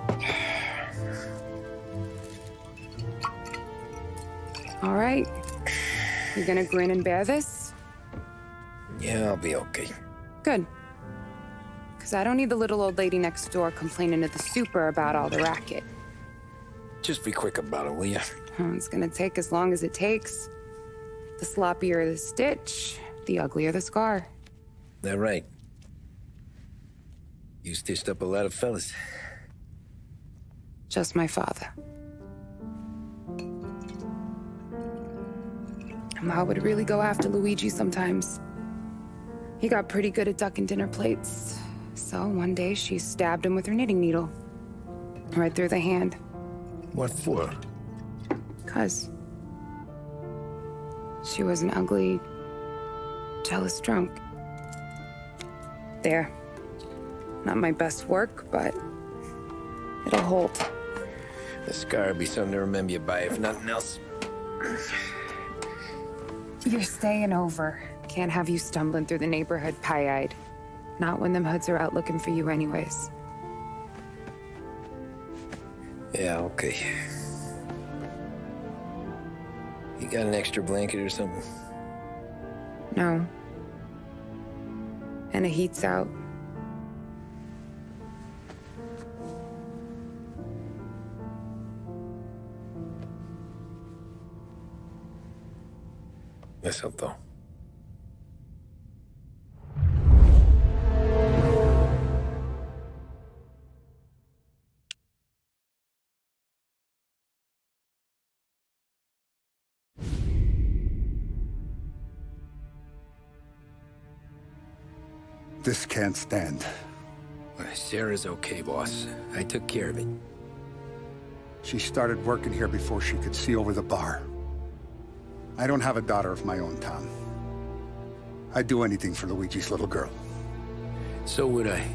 All right. You gonna grin and bear this? Yeah, I'll be okay. Good. Because I don't need the little old lady next door complaining to the super about all the racket. Just be quick about it, will ya? It's gonna take as long as it takes. The sloppier the stitch, the uglier the scar. That right. You stitched up a lot of fellas. Just my father. Ma would really go after Luigi sometimes. He got pretty good at ducking dinner plates. So one day she stabbed him with her knitting needle. Right through the hand. What for? 'Cause she was an ugly, jealous drunk. There. Not my best work, but it'll hold. The scar will be something to remember you by, if nothing else. You're staying over. Can't have you stumbling through the neighborhood pie-eyed. Not when them hoods are out looking for you anyways. Yeah, okay. You got an extra blanket or something? No. And the heat's out. Yes, I'll though. This can't stand. Sarah's okay, boss. I took care of it. She started working here before she could see over the bar. I don't have a daughter of my own, Tom. I'd do anything for Luigi's little girl. So would I.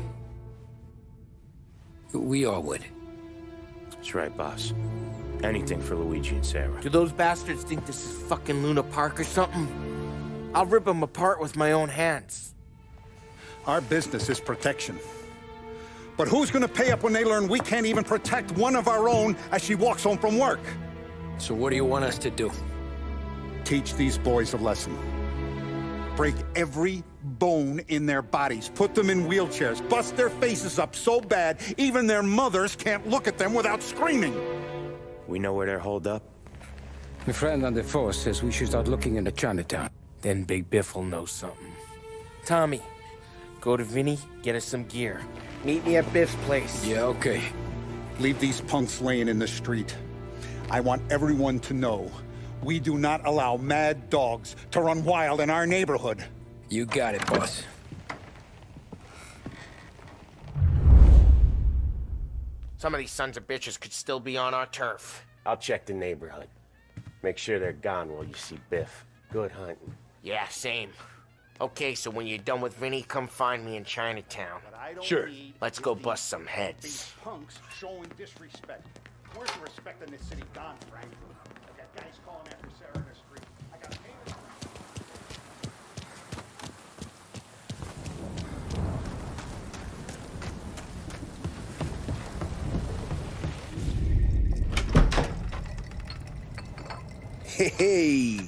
We all would. That's right, boss. Anything for Luigi and Sarah. Do those bastards think this is fucking Luna Park or something? I'll rip them apart with my own hands. Our business is protection. But who's gonna pay up when they learn we can't even protect one of our own as she walks home from work? So what do you want us to do? Teach these boys a lesson. Break every bone in their bodies, put them in wheelchairs, bust their faces up so bad even their mothers can't look at them without screaming. We know where they're holed up. My friend on the force says we should start looking into Chinatown. Then Big Biff will know something. Tommy, go to Vinny, get us some gear. Meet me at Biff's place. Yeah, okay. Leave these punks laying in the street. I want everyone to know we do not allow mad dogs to run wild in our neighborhood. You got it, boss. Some of these sons of bitches could still be on our turf. I'll check the neighborhood. Make sure they're gone while you see Biff. Good hunting. Yeah, same. Okay, so when you're done with Vinny, come find me in Chinatown. Sure. Let's go bust some heads. These punks showing disrespect. Where's the respect in this city gone, Frank? I got guys calling after Sarah in the street. I got Hey,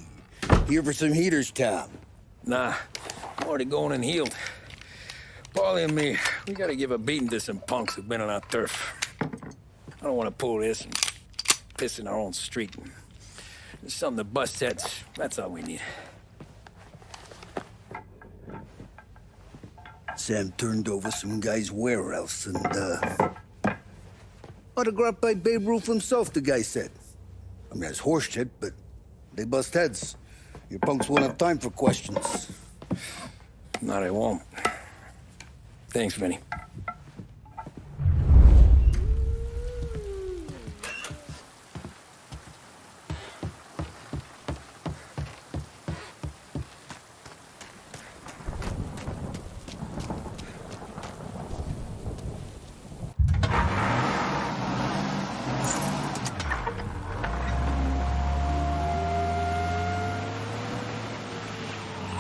here for some heaters, Tom? Nah, I'm already going and healed. Paulie and me, we gotta give a beating to some punks who've been on our turf. I don't want to pull this and piss in our own street. Just something to bust heads. That's all we need. Sam turned over some guy's warehouse and, autographed by Babe Ruth himself, the guy said. I mean, that's horse shit, but they bust heads. Your punks won't have time for questions. Not I won't. Thanks, Vinny.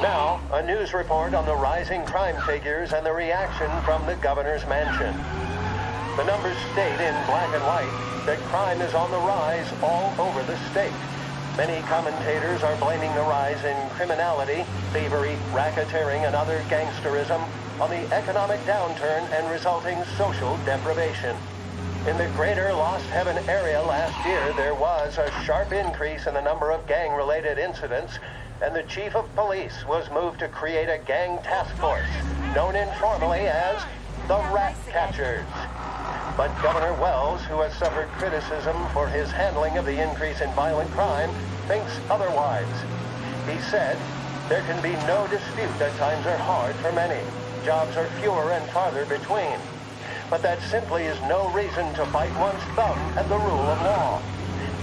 Now, a news report on the rising crime figures and the reaction from the governor's mansion. The numbers state in black and white that crime is on the rise all over the state. Many commentators are blaming the rise in criminality, thievery, racketeering, and other gangsterism on the economic downturn and resulting social deprivation. In the greater Lost Heaven area last year, there was a sharp increase in the number of gang-related incidents, and the chief of police was moved to create a gang task force, known informally as the Rat Catchers. But Governor Wells, who has suffered criticism for his handling of the increase in violent crime, thinks otherwise. He said, "There can be no dispute that times are hard for many. Jobs are fewer and farther between. But that simply is no reason to bite one's thumb at the rule of law.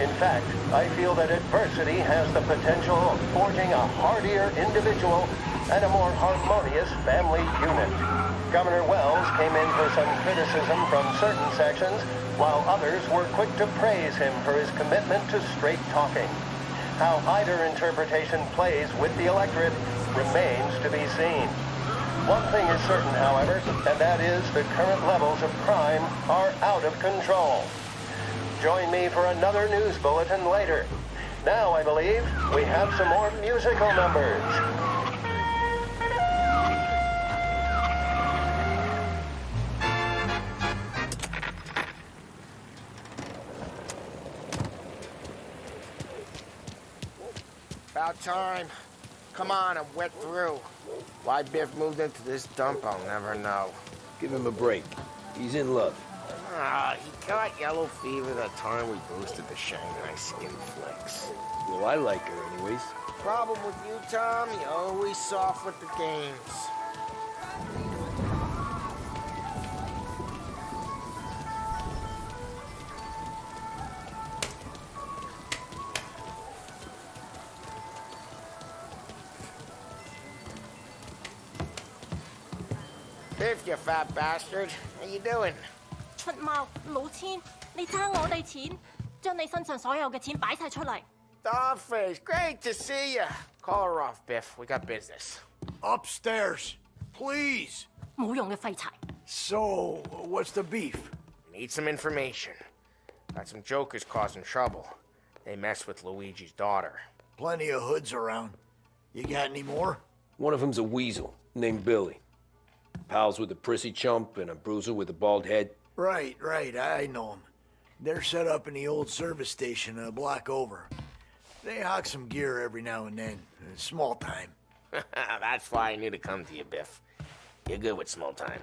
In fact, I feel that adversity has the potential of forging a hardier individual and a more harmonious family unit." Governor Wells came in for some criticism from certain sections, while others were quick to praise him for his commitment to straight talking. How either interpretation plays with the electorate remains to be seen. One thing is certain, however, and that is the current levels of crime are out of control. Join me for another news bulletin later. Now, I believe, we have some more musical numbers. About time. Come on, I'm wet through. Why Biff moved into this dump, I'll never know. Give him a break. He's in love. He got yellow fever that time we boosted the Shanghai skin flicks. Well, I like her anyways. Problem with you, Tom, you're always soft with the games. Biff, you fat bastard. How you doing? 出貓老千，你爭我哋錢，將你身上所有嘅錢擺晒出嚟。Dollface, great to see you. Call her off, Biff. We got business. Upstairs, please. 冇用嘅廢柴。So, what's the beef? Need some information. Got some jokers causing trouble. They mess with Luigi's daughter. Plenty of hoods around. You got any more? One of them's a weasel named Billy. Pals with a prissy chump and a bruiser with a bald head. Right, I know them. They're set up in the old service station a block over. They hawk some gear every now and then. Small time. That's why I knew to come to you, Biff. You're good with small time.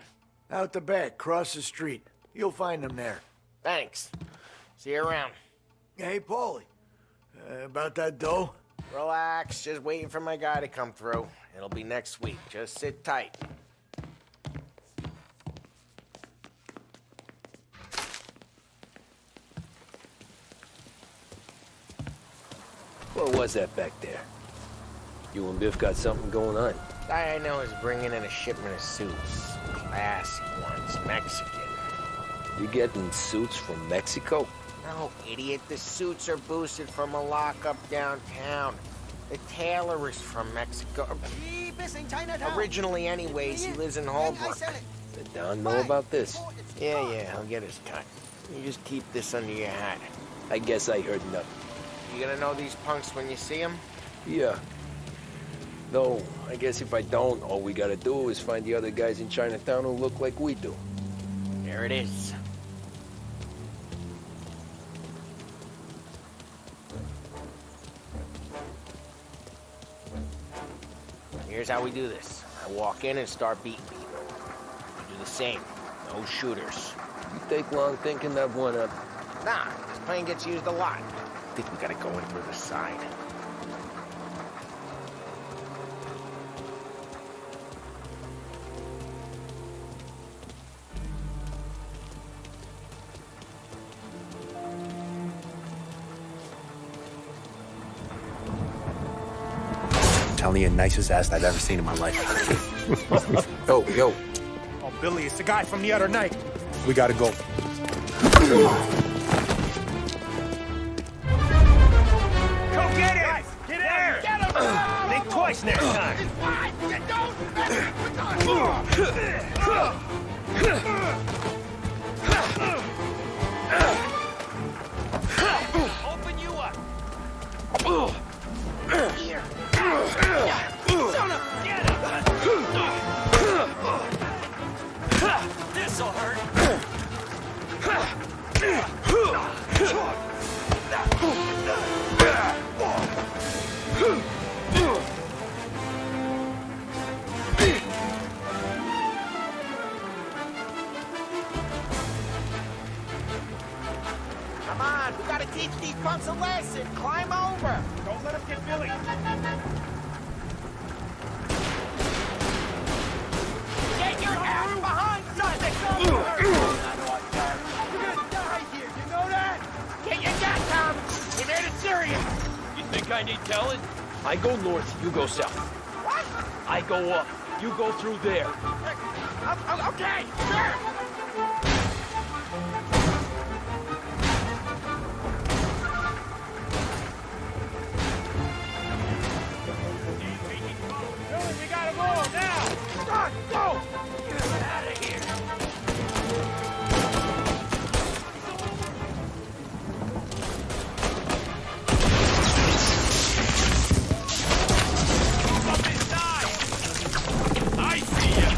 Out the back, cross the street. You'll find them there. Thanks. See you around. Hey, Paulie. About that dough? Relax, just waiting for my guy to come through. It'll be next week. Just sit tight. What was that back there? You and Biff got something going on. Guy I know is bringing in a shipment of suits. Classy ones, Mexican. You getting suits from Mexico? No, idiot. The suits are boosted from a lockup downtown. The tailor is from Mexico. Originally, anyways, he lives in Holbrook. Did Don know about this? Yeah, he'll get his cut. You just keep this under your hat. I guess I heard nothing. You gonna know these punks when you see them? Yeah. No, I guess if I don't, all we gotta do is find the other guys in Chinatown who look like we do. There it is. Here's how we do this. I walk in and start beating people. You do the same. No shooters. You take long thinking that one up? Nah, this plane gets used a lot. I think we gotta go in through the side. Telling you, nicest ass I've ever seen in my life. Yo. Oh, Billy, it's the guy from the other night. We gotta go. Go get him! Guys, get there! Get him! Think twice next time. Open you up. Here. This'll hurt. Come on, we gotta teach these punks a lesson. Climb over. Don't let him get Billy. Get your ass behind something! You're gonna die here, you know that? Get your gun, Tom! We made it serious! You think I need telling? I go north, you go south. What? I go up, you go through there. Okay, sure! Billy, we gotta move now! Go! Get out of here. Up inside! I see ya!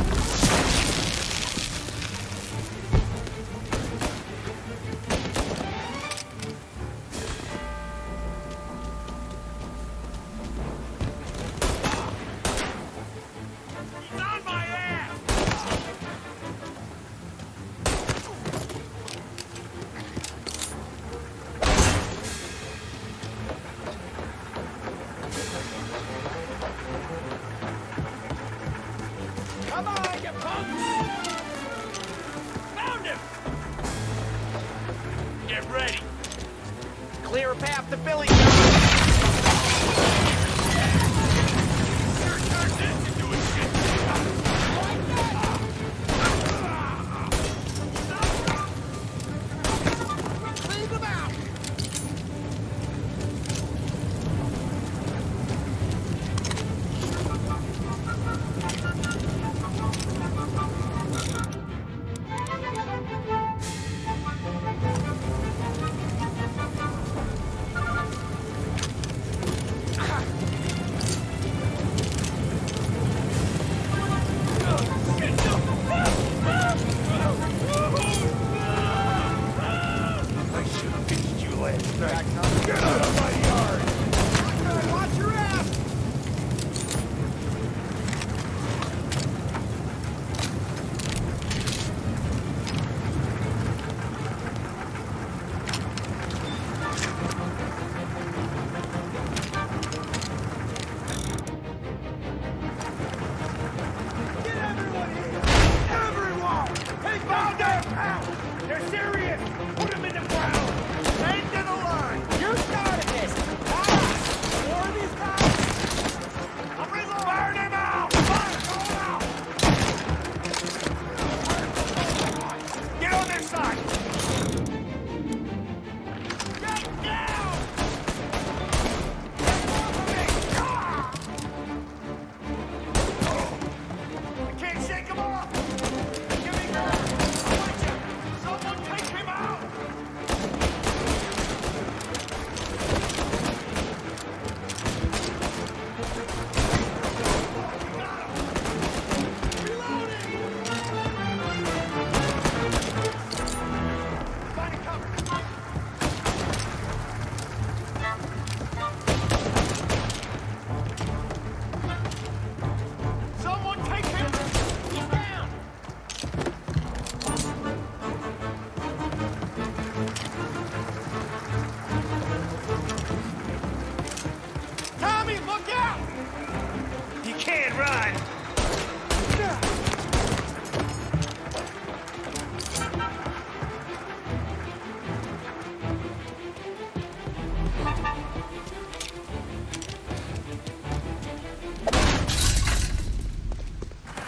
run!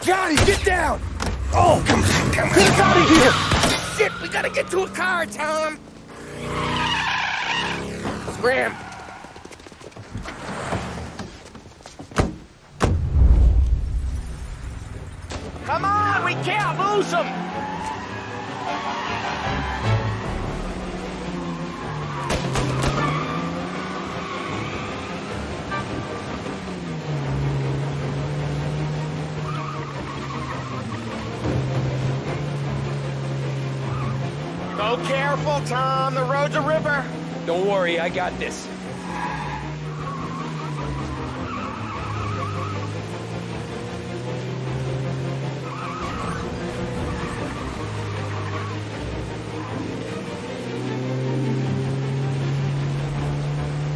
Johnny, get down! Oh, come on. Get us out of here! Shit, we gotta get to a car, Tom! Scram! Come on, we can't lose him! Go careful, Tom. The road's a river. Don't worry, I got this.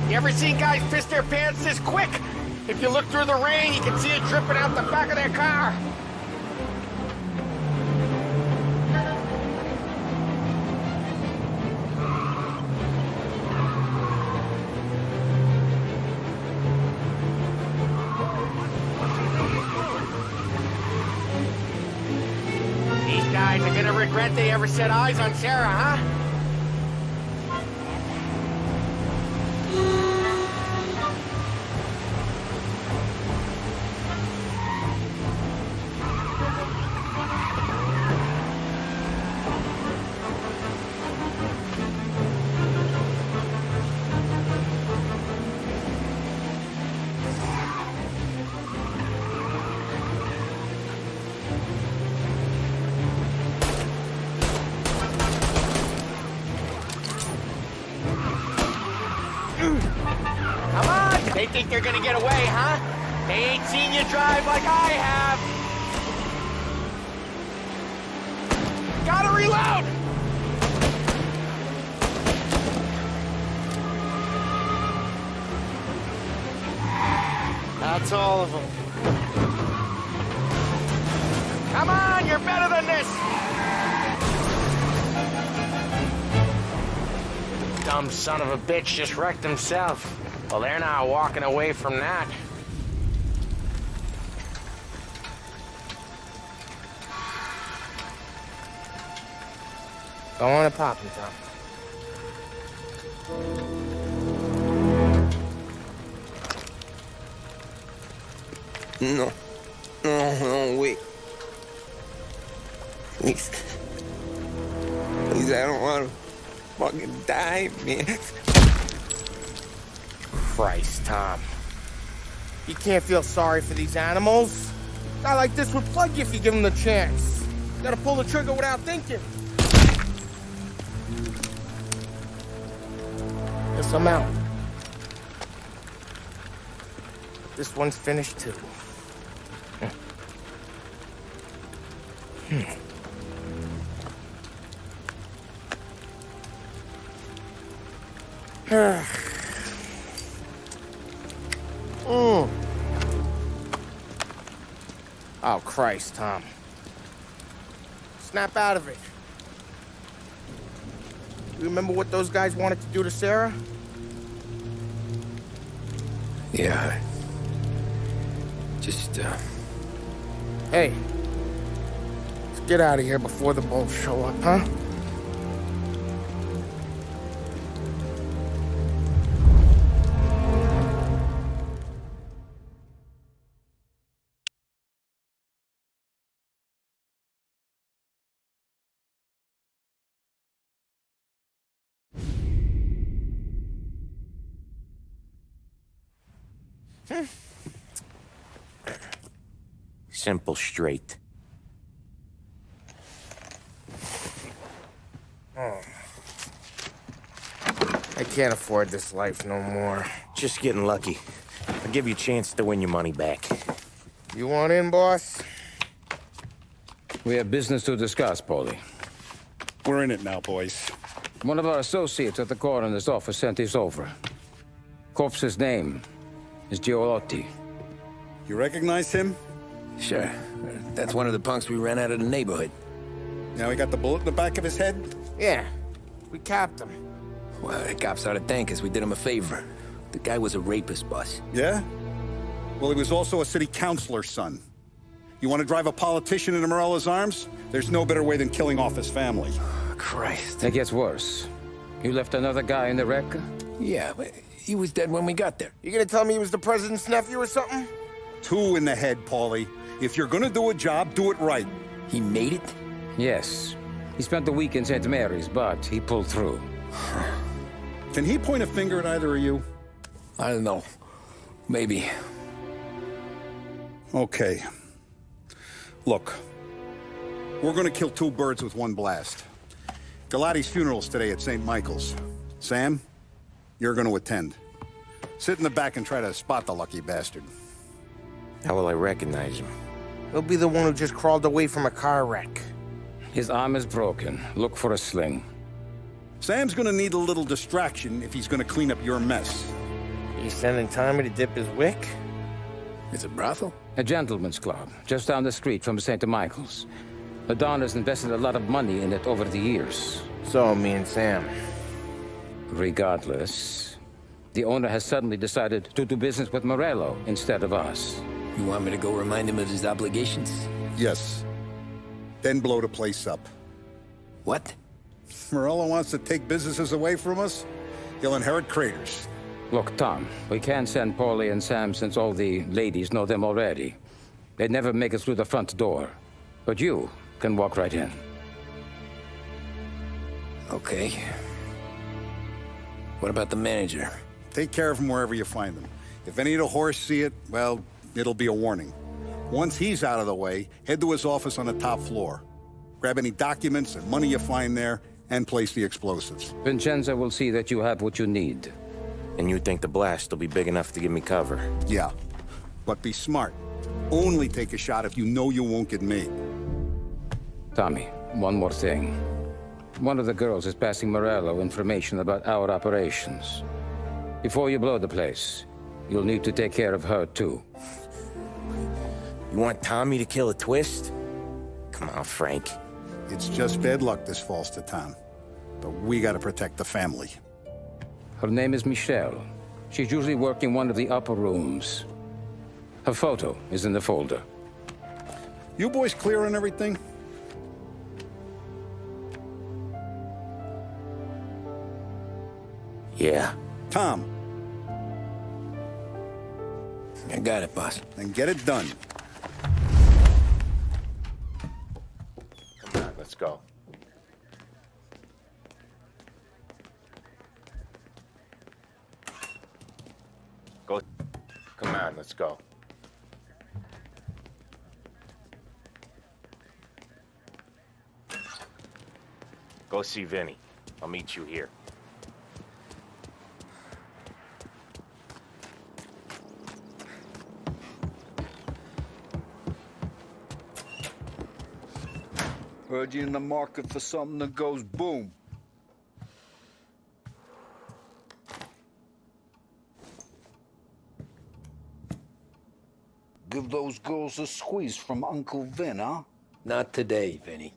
You ever seen guys piss their pants this quick? If you look through the rain, you can see it dripping out the back of their car. These guys are gonna regret they ever set eyes on Sarah, huh? Come on! They think they're gonna get away, huh? They ain't seen you drive like I have! Gotta reload! That's all of them. Come on, you're better than this! Dumb son of a bitch just wrecked himself. Well, they're not walking away from that. Go on and pop him, Tom. No. No, wait. Please. Please, I don't want to fucking die, man. Christ, Tom. You can't feel sorry for these animals. A guy like this would plug you if you give him the chance. You gotta pull the trigger without thinking. Guess I'm out. This one's finished too. Oh, Christ, Tom. Snap out of it. You remember what those guys wanted to do to Sarah? Yeah. Just, Hey. Let's get out of here before the bulls show up, huh? Simple, straight. I can't afford this life no more. Just getting lucky. I'll give you a chance to win your money back. You want in, boss? We have business to discuss, Paulie. We're in it now, boys. One of our associates at the coroner's office sent this over. Corpse's name is Giolotti. You recognize him? Sure. That's one of the punks we ran out of the neighborhood. Now he got the bullet in the back of his head? Yeah, we capped him. Well, the cops ought to thank us. We did him a favor. The guy was a rapist, boss. Yeah? Well, he was also a city councilor's son. You want to drive a politician into Morella's arms? There's no better way than killing off his family. Christ. It gets worse. You left another guy in the wreck? Yeah, but he was dead when we got there. You gonna tell me he was the president's nephew or something? 2 in the head, Paulie. If you're gonna do a job, do it right. He made it? Yes. He spent the week in St. Mary's, but he pulled through. Can he point a finger at either of you? I don't know. Maybe. Okay. Look. We're gonna kill 2 birds with 1 blast. Galati's funeral's today at St. Michael's. Sam, you're gonna attend. Sit in the back and try to spot the lucky bastard. How will I recognize him? He'll be the one who just crawled away from a car wreck. His arm is broken. Look for a sling. Sam's gonna need a little distraction if he's gonna clean up your mess. He's sending Tommy to dip his wick? It's a brothel? A gentleman's club, just down the street from St. Michael's. The Don has invested a lot of money in it over the years. So, me and Sam. Regardless, the owner has suddenly decided to do business with Morello instead of us. You want me to go remind him of his obligations? Yes. Then blow the place up. What? Morello wants to take businesses away from us? He'll inherit craters. Look, Tom, we can't send Paulie and Sam since all the ladies know them already. They'd never make it through the front door. But you can walk right in. Okay. What about the manager? Take care of him wherever you find him. If any of the horse see it, well, it'll be a warning. Once he's out of the way, head to his office on the top floor. Grab any documents and money you find there, and place the explosives. Vincenzo will see that you have what you need. And you think the blast will be big enough to give me cover? Yeah, but be smart. Only take a shot if you know you won't get made. Tommy, one more thing. One of the girls is passing Morello information about our operations. Before you blow the place, you'll need to take care of her, too. You want Tommy to kill a twist? Come on, Frank. It's just bad luck this falls to Tom. But we gotta protect the family. Her name is Michelle. She's usually working one of the upper rooms. Her photo is in the folder. You boys clear on everything? Yeah. Tom. I got it, boss. Then get it done. Come on, let's go. Go. Come on, let's go. Go see Vinny. I'll meet you here. Heard you in the market for something that goes boom. Give those girls a squeeze from Uncle Vin, huh? Not today, Vinny.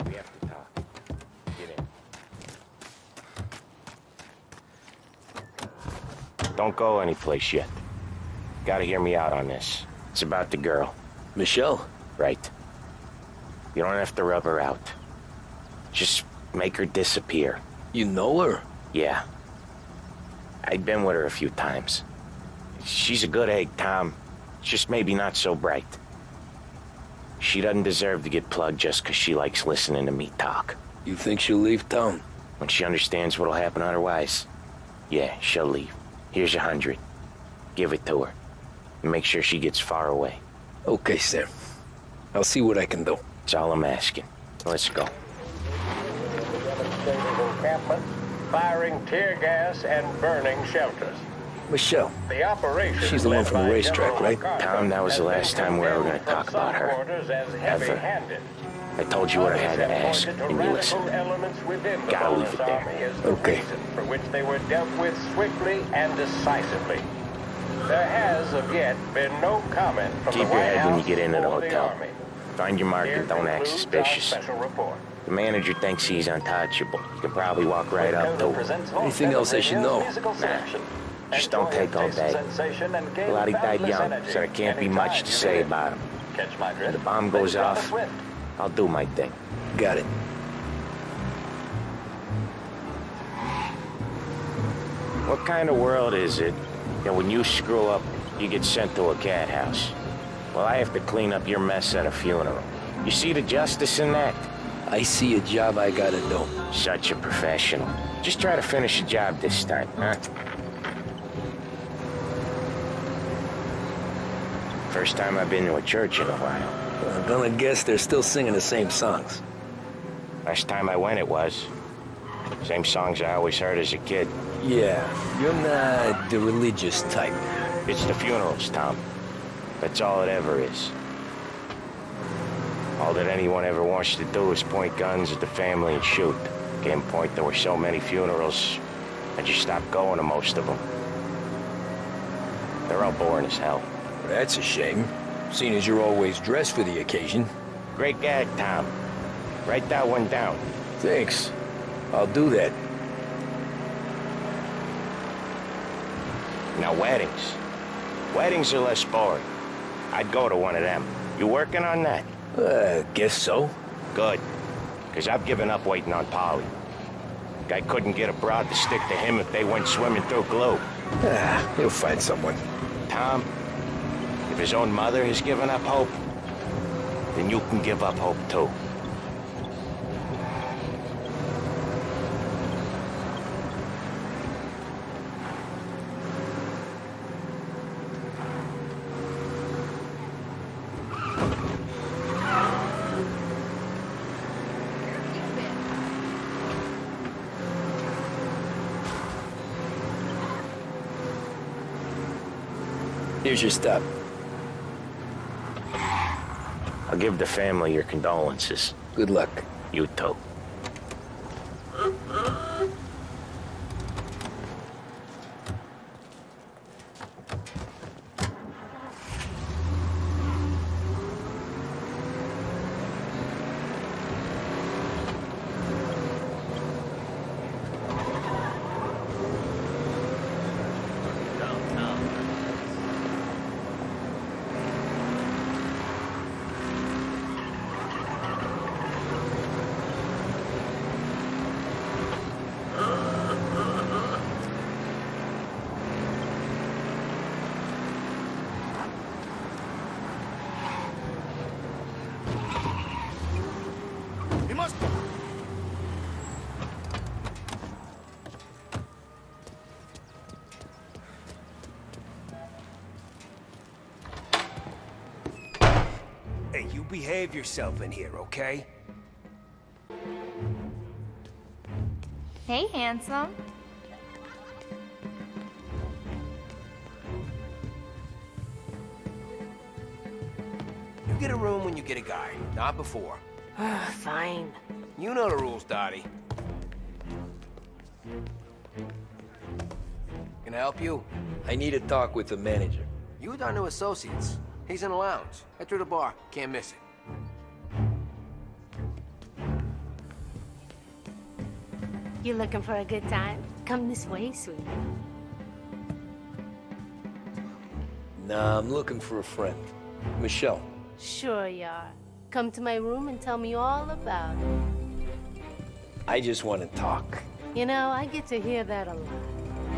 We have to talk. Get in. Don't go anyplace yet. Gotta hear me out on this. It's about the girl. Michelle? Right. You don't have to rub her out. Just make her disappear. You know her? Yeah. I've been with her a few times. She's a good egg, Tom. Just maybe not so bright. She doesn't deserve to get plugged just because she likes listening to me talk. You think she'll leave town? When she understands what'll happen otherwise, yeah, she'll leave. Here's 100. Give it to her. And make sure she gets far away. Okay, Sam. I'll see what I can do. That's all I'm asking. Let's go. Encampment, firing tear gas and burning shelters. Michelle. The operation. She's the one from the racetrack, right? Tom, that was the last time we were going to talk about her. As Ever. heavy-handed. I told you what I had to ask, and you listened. Gotta leave it there. Okay. For which they were dealt with swiftly and decisively. There has, of yet, been no comment from Keep the your White head when you House get into the or hotel. Army. Find your mark and don't act Concludes our suspicious. special report. The manager thinks he's untouchable. You can probably walk right up to him. Anything else I should know? Nah. Just don't take all day. Bloody died young, so there can't be much to say about him. When the bomb goes off, I'll do my thing. Got it. What kind of world is it that when you screw up, you get sent to a cat house? Well, I have to clean up your mess at a funeral. You see the justice in that? I see a job I gotta do. Such a professional. Just try to finish the job this time, huh? First time I've been to a church in a while. I'm gonna guess they're still singing the same songs. Last time I went, it was. Same songs I always heard as a kid. Yeah, you're not the religious type. It's the funerals, Tom. That's all it ever is. All that anyone ever wants to do is point guns at the family and shoot. Came a point there were so many funerals, I just stopped going to most of them. They're all boring as hell. Well, that's a shame, seeing as you're always dressed for the occasion. Great gag, Tom. Write that one down. Thanks. I'll do that. Now, weddings. Weddings are less boring. I'd go to one of them. You working on that? Guess so. Good. Because I've given up waiting on Polly. Guy couldn't get a broad to stick to him if they went swimming through glue. He'll find someone. Tom, if his own mother has given up hope, then you can give up hope too. Here's your stop. I'll give the family your condolences. Good luck. You too. Hey, you behave yourself in here, okay? Hey, handsome. You get a room when you get a guy, not before. Fine. You know the rules, Dottie. Can I help you? I need to talk with the manager. You with our new associates. He's in the lounge. Head through the bar. Can't miss it. You looking for a good time? Come this way, sweetie. Nah, I'm looking for a friend. Michelle. Sure you are. Come to my room and tell me all about it. I just want to talk. You know, I get to hear that a lot.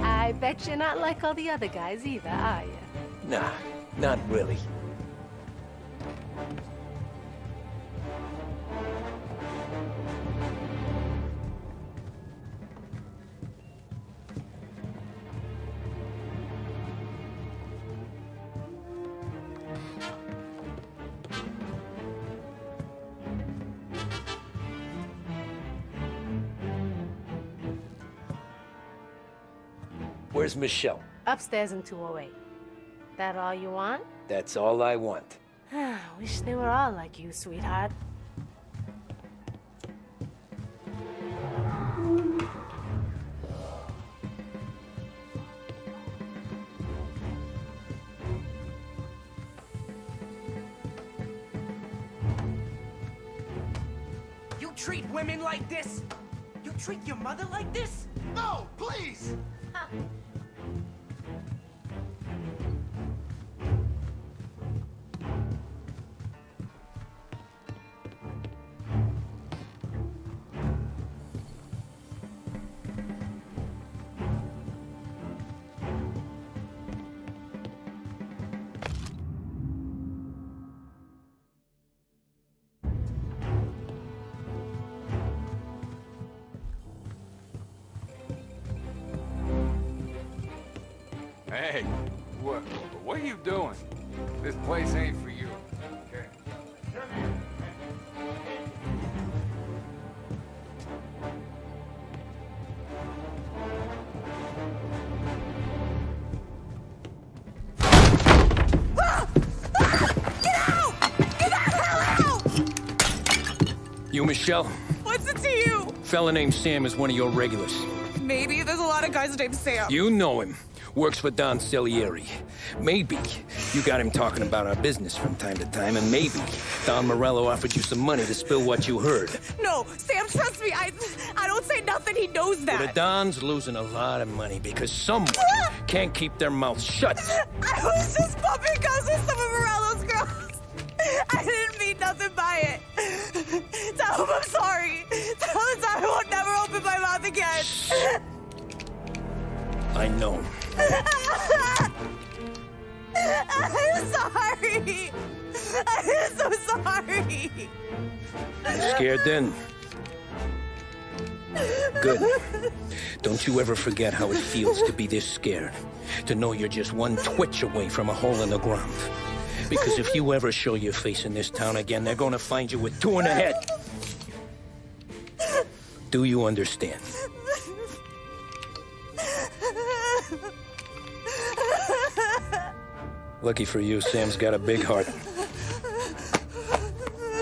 I bet you're not like all the other guys either, are you? Nah, not really. Where's Michelle? Upstairs in 208. That all you want? That's all I want. Wish they were all like you, sweetheart. treat women like this? You treat your mother like this? No, please! Hey, what are you doing? This place ain't for you. Okay. You, Michelle? What's it to you? Fella named Sam is one of your regulars. Maybe there's a lot of guys named Sam. You know him. Works for Don Salieri. Maybe you got him talking about our business from time to time, and maybe Don Morello offered you some money to spill what you heard. No, Sam, trust me. I don't say nothing. He knows that. Well, the Don's losing a lot of money because someone can't keep their mouth shut. I was just bumping guns with some of Morello's girls. I didn't mean nothing by it. Tell him I'm sorry. Tell him I won't never open my mouth again. I know. I'm sorry. I'm so sorry. You scared then? Good. Don't you ever forget how it feels to be this scared. To know you're just one twitch away from a hole in the ground. Because if you ever show your face in this town again, they're gonna find you with 2 in the head. Do you understand? Lucky for you, Sam's got a big heart.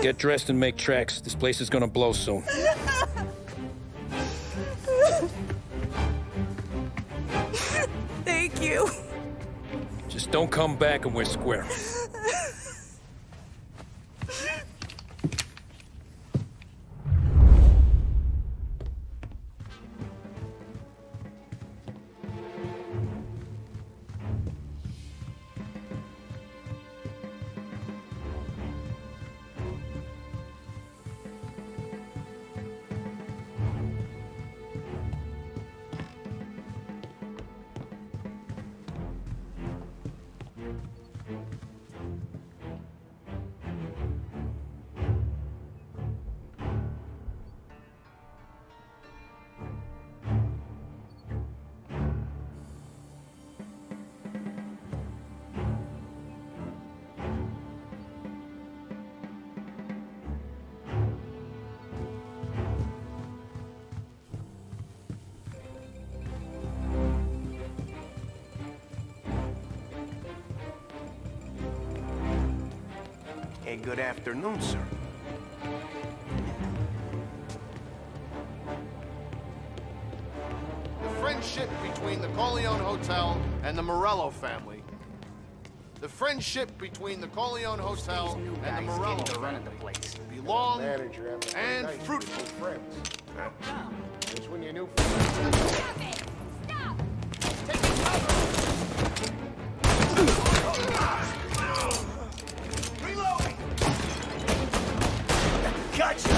Get dressed and make tracks. This place is gonna blow soon. Thank you. Just don't come back and we're square. Hey, good afternoon, sir. The friendship between the Corleone Hotel and the Morello family. The friendship between the Corleone Hotel and the Morello family be long and fruitful. Just when you knew. Stop it! Stop! Take cover! Reloading! Gotcha!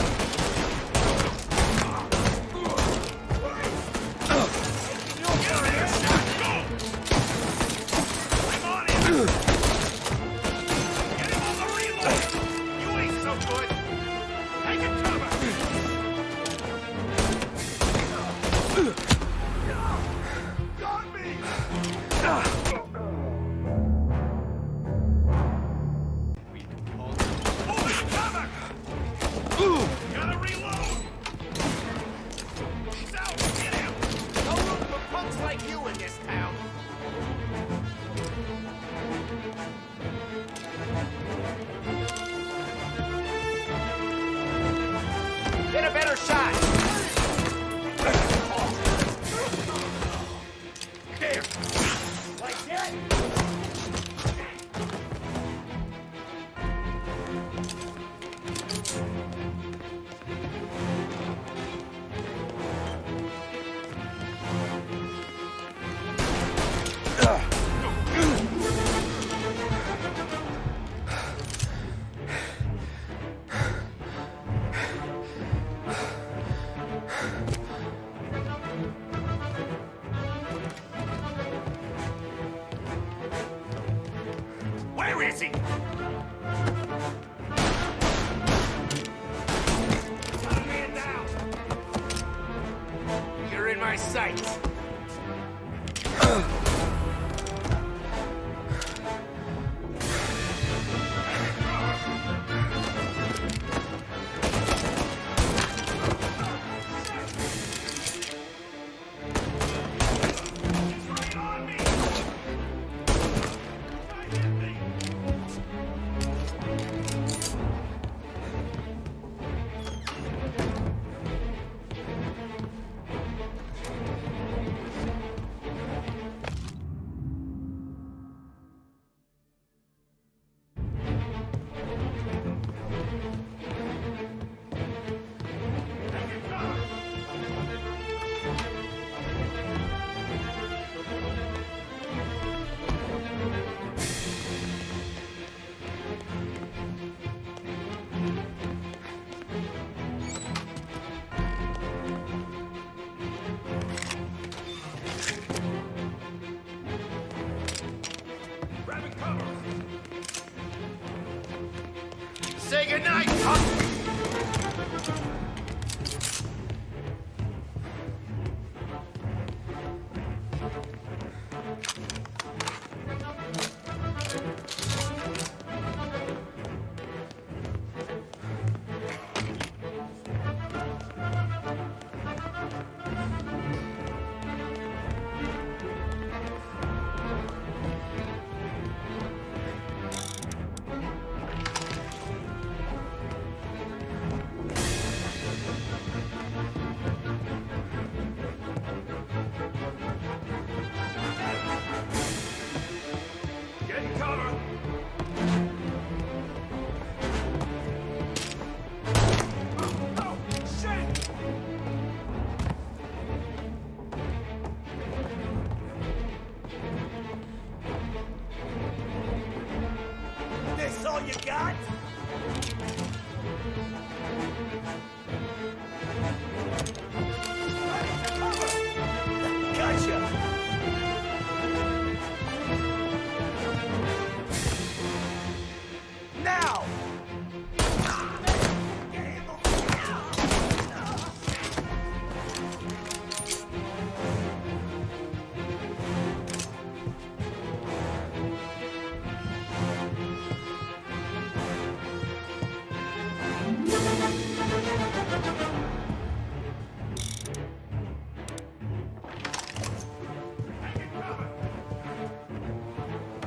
Get a better shot! There! Like that? Where is he? Man down. You're in my sights. Say goodnight, punk! This all you got? Gotcha! Now!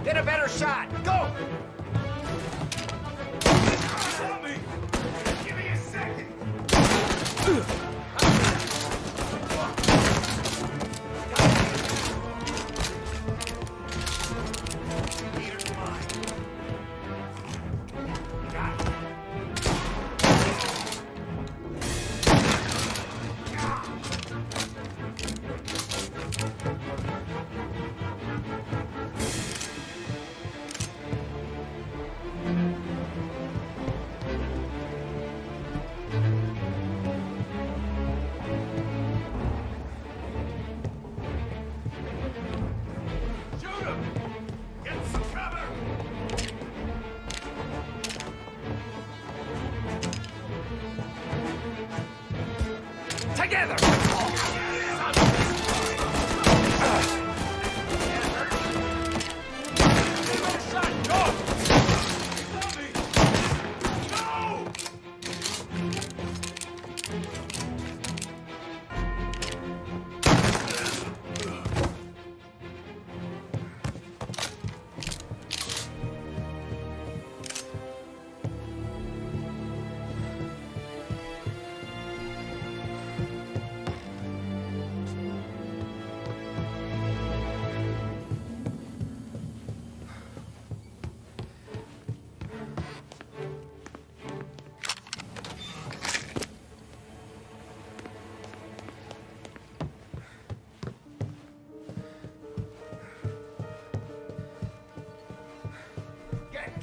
Get a better shot! Go! Help me! Give me a second! Together!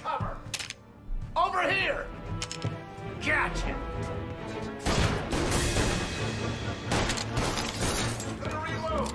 Cover! Over here! Gotcha! Gonna reload!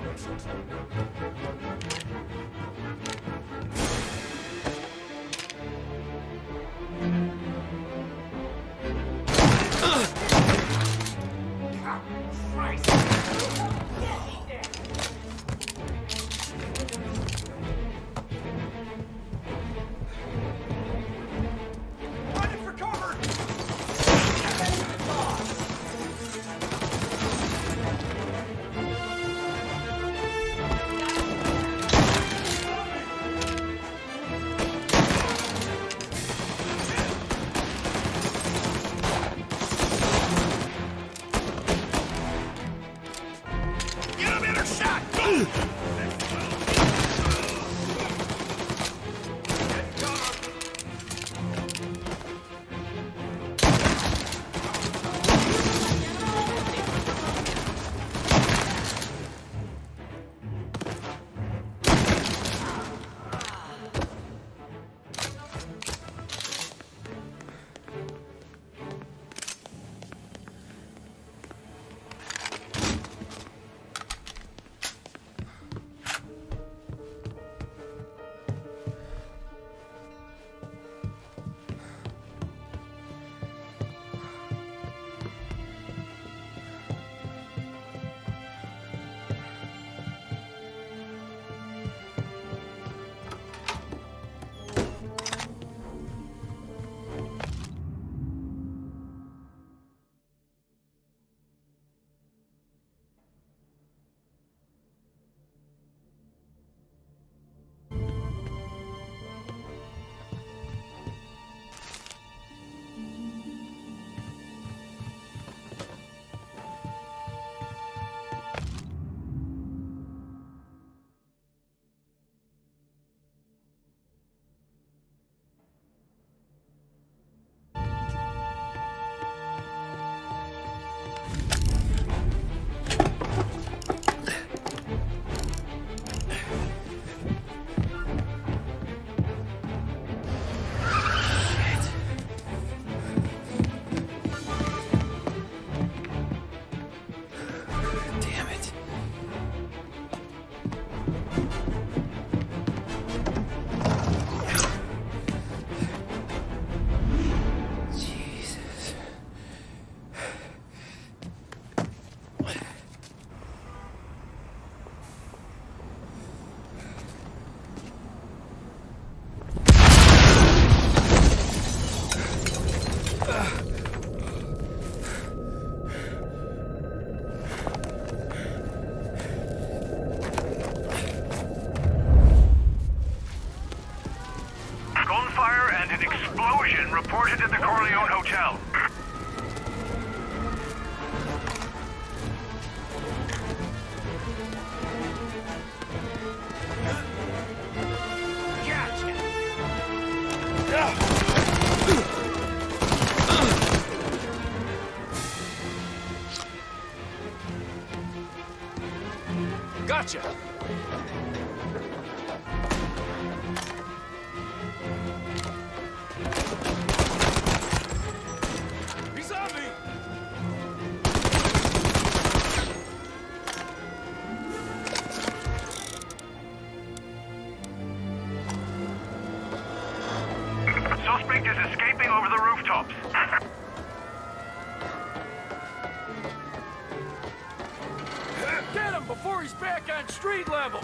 shot! Reported at the Corleone Hotel. Gotcha! He's on me! Suspect is escaping over the rooftops. Get him before he's back on street level!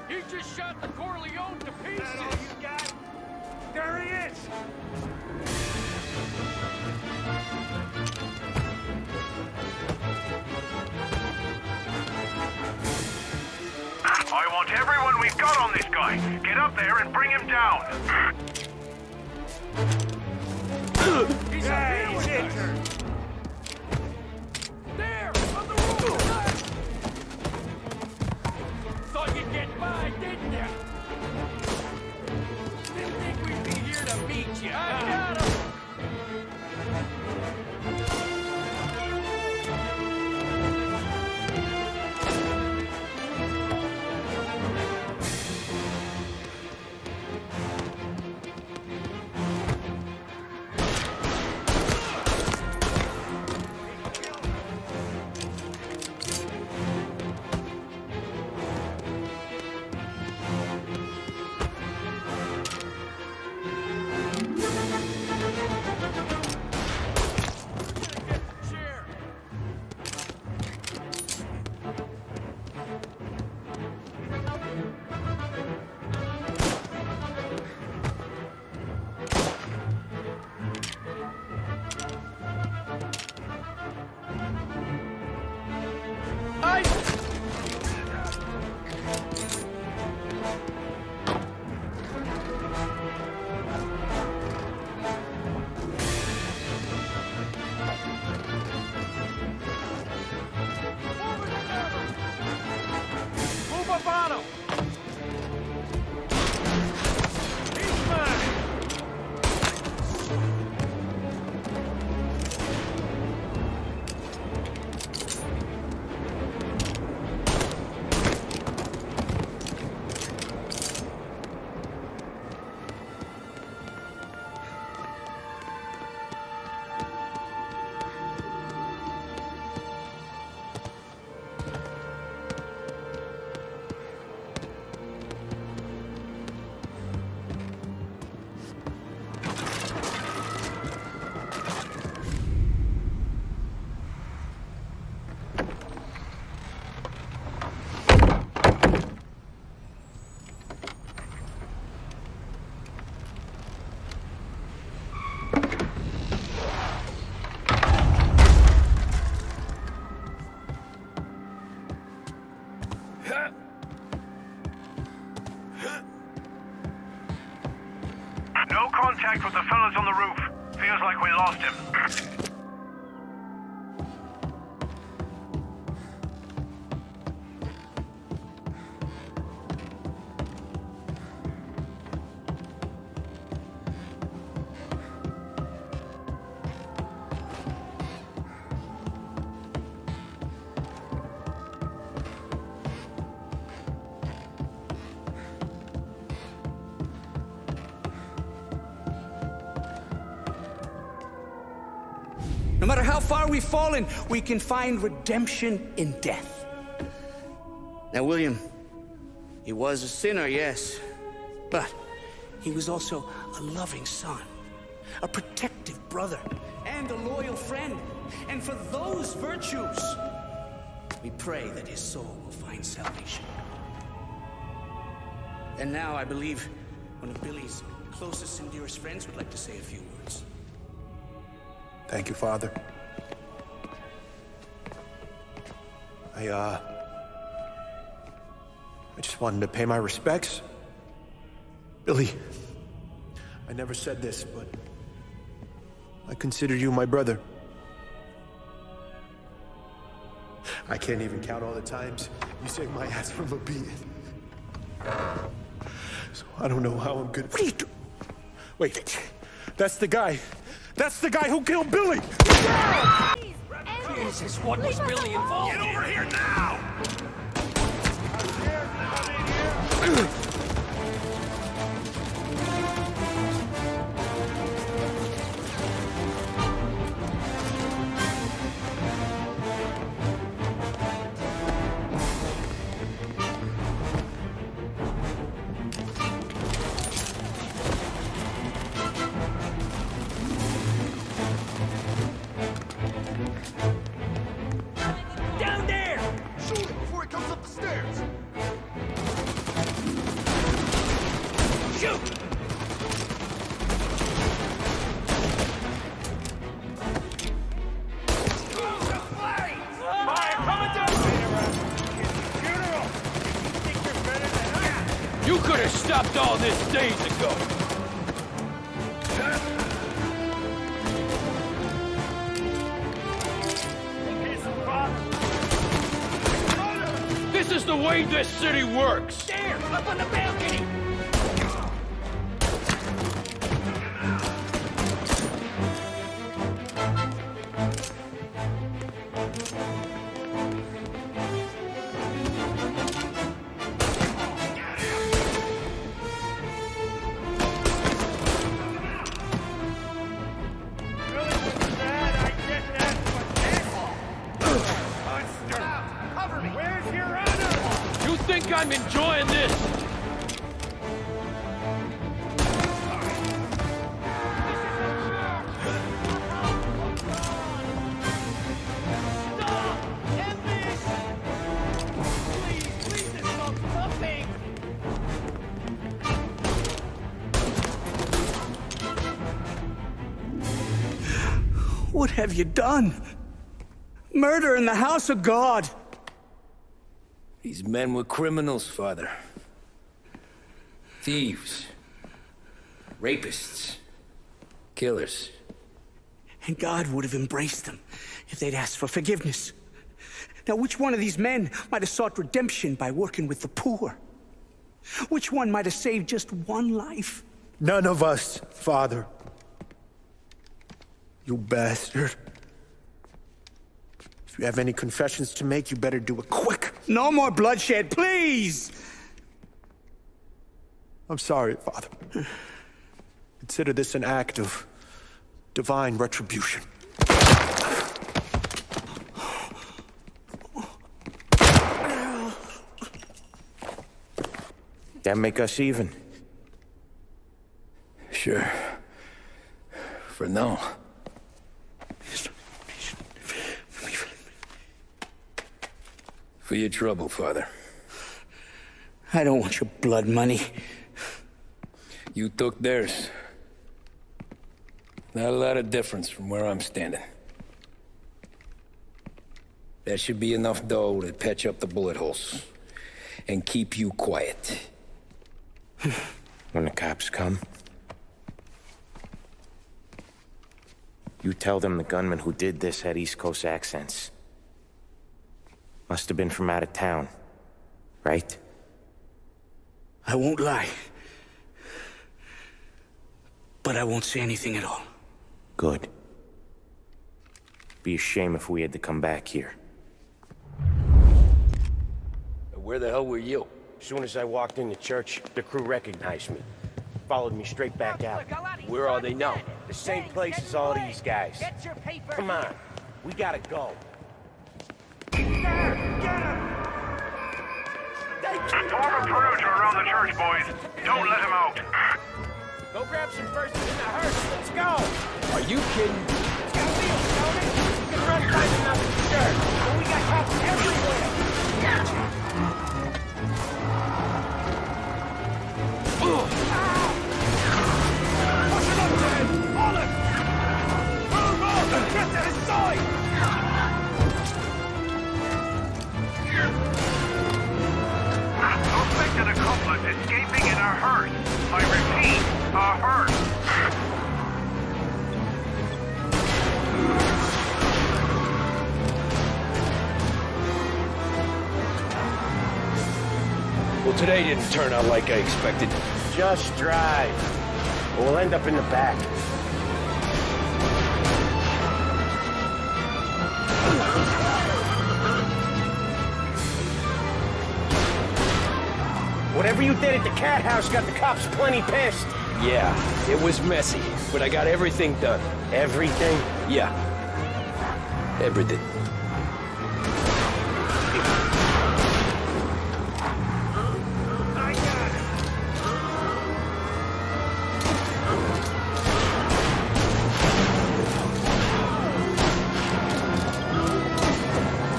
He just shot the Corleone to pieces! Is that all you got? There he is! I want everyone we've got on this guy. Get up there and bring him down. He's injured! There! On the roof! Thought you'd get by, didn't you? Didn't think we'd be here to meet you. I got him! No contact with the fellas on the roof. Feels like we lost him. No matter how far we've fallen, we can find redemption in death. Now, William, he was a sinner, yes, but he was also a loving son, a protective brother, and a loyal friend. And for those virtues, we pray that his soul will find salvation. And now I believe one of Billy's closest and dearest friends would like to say a few words. Thank you, Father. I just wanted to pay my respects. Billy, I never said this, but I consider you my brother. I can't even count all the times you saved my ass from a beating. So I don't know how I'm gonna... What are you doing? Wait, that's the guy. That's the guy who killed Billy! Jesus, what was Billy involved in? Get over here now! Down there! Shoot him before he comes up the stairs! Shoot! You could have stopped all this days ago. This is the way this city works. There, up on the balcony. You think I'm enjoying this? What have you done? Murder in the house of God! These men were criminals, Father. Thieves. Rapists. Killers. And God would have embraced them if they'd asked for forgiveness. Now, which one of these men might have sought redemption by working with the poor? Which one might have saved just one life? None of us, Father. You bastard. If you have any confessions to make, you better do it quick. No more bloodshed, please! I'm sorry, Father. Consider this an act of divine retribution. That make us even? Sure. For now. For your trouble, Father. I don't want your blood money. You took theirs. Not a lot of difference from where I'm standing. That should be enough dough to patch up the bullet holes. And keep you quiet. When the cops come, You tell them the gunman who did this had East Coast accents. Must have been from out of town, right? I won't lie. But I won't say anything at all. Good. Be a shame if we had to come back here. Where the hell were you? As soon as I walked in the church, the crew recognized me. Followed me straight back out. Where are they now? The same place as all these guys. Come on, we gotta go. Form a perimeter around the church, boys. Don't let him out. Go grab some first in the hearse. Let's go. Are you kidding? It's got wheels, Tony. You can run fast enough to the church. But we got cops everywhere. Push him up, Dan! Olive! Move! Get to his side! Suspected accomplice escaping in a hearse. I repeat, a hearse. Well, today didn't turn out like I expected. Just drive. Or we'll end up in the back. Whatever you did at the cat house got the cops plenty pissed. Yeah, it was messy, but I got everything done. Everything? Yeah. Everything.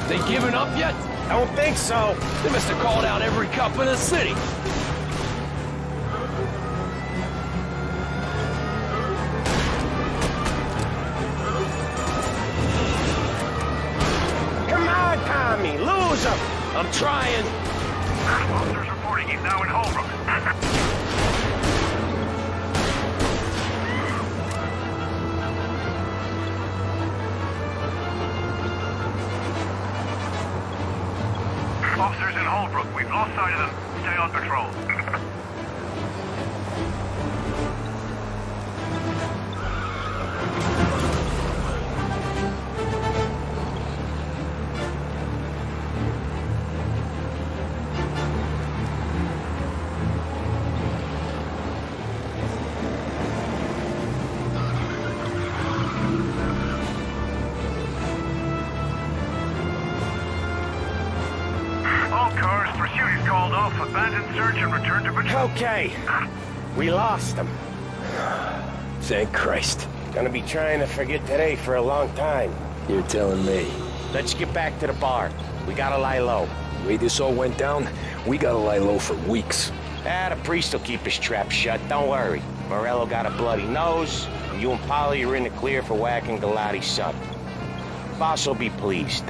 They giving up yet? Don't think so. They must have called out every cop in the city. Come on, Tommy, lose him. I'm trying. Officers reporting he's now in Holbrook. Officers in Holbrook, we've lost sight of them. Stay on patrol. All cars, pursuit is called off. Abandon search and return to patrol. Okay. We lost him. Thank Christ. Gonna be trying to forget today for a long time. You're telling me. Let's get back to the bar. We gotta lie low. The way this all went down, we gotta lie low for weeks. The priest will keep his trap shut, don't worry. Morello got a bloody nose, and you and Polly are in the clear for whacking Galati's son. Boss will be pleased.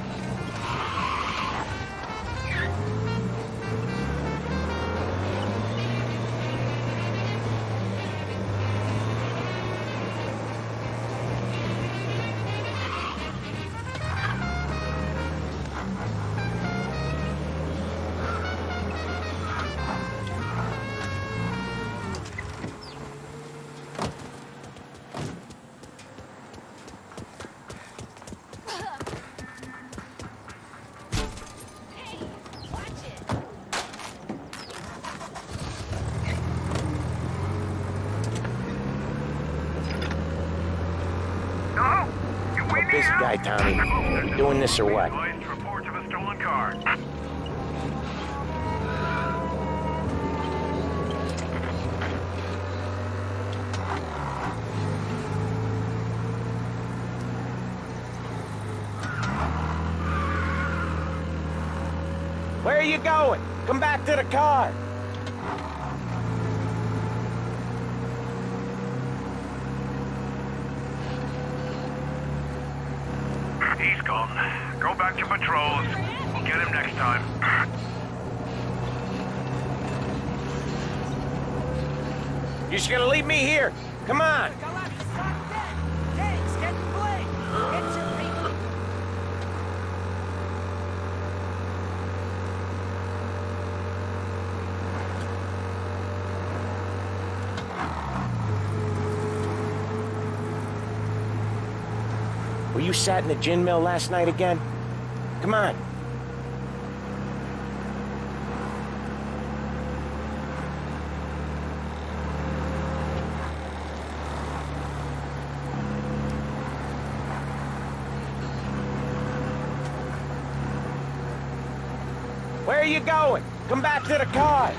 Busy guy, Tommy. You doing this or what? Reports of a stolen car. Where are you going? Come back to the car. He's gone. Go back to patrols. We'll get him next time. You're just gonna leave me here. Come on. Thanks, getting blazed. Were you sat in the gin mill last night again? Come on. Where are you going? Come back to the car.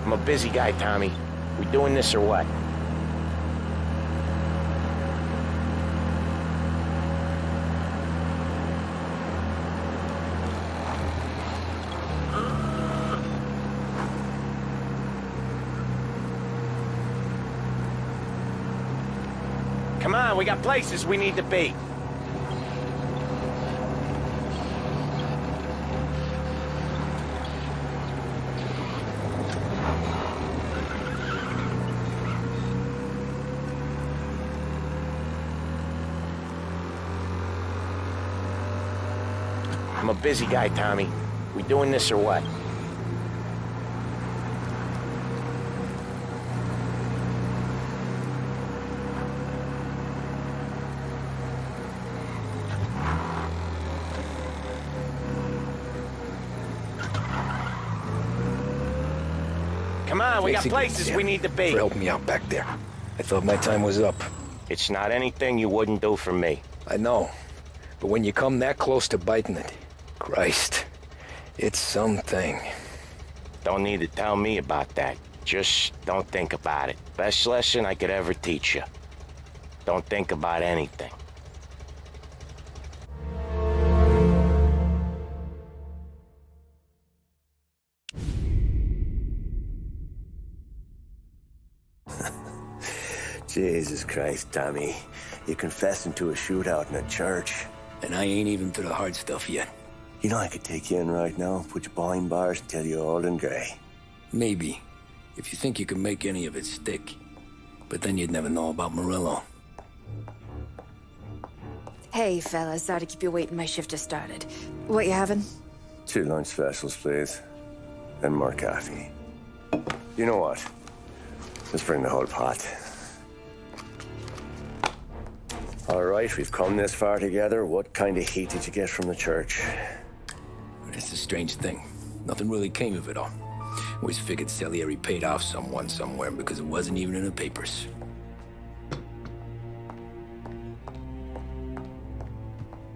I'm a busy guy, Tommy. We doing this or what? Come on, we got places we need to be. I'm a busy guy, Tommy. We doing this or what? Come on, we got places we need to be. For helping me out back there. I thought my time was up. It's not anything you wouldn't do for me. I know. But when you come that close to biting it, Christ, it's something. Don't need to tell me about that. Just don't think about it. Best lesson I could ever teach you. Don't think about anything. Jesus Christ, Tommy. You're confessing to a shootout in a church. And I ain't even to the hard stuff yet. You know I could take you in right now, put you behind bars, and tell you old and grey. Maybe. If you think you can make any of it stick. But then you'd never know about Morello. Hey, fellas. Sorry to keep you waiting. My shift just started. What you having? 2 lunch specials, please. And more coffee. You know what? Let's bring the whole pot. All right, we've come this far together. What kind of heat did you get from the church? It's a strange thing. Nothing really came of it all. Always figured Salieri paid off someone somewhere because it wasn't even in the papers.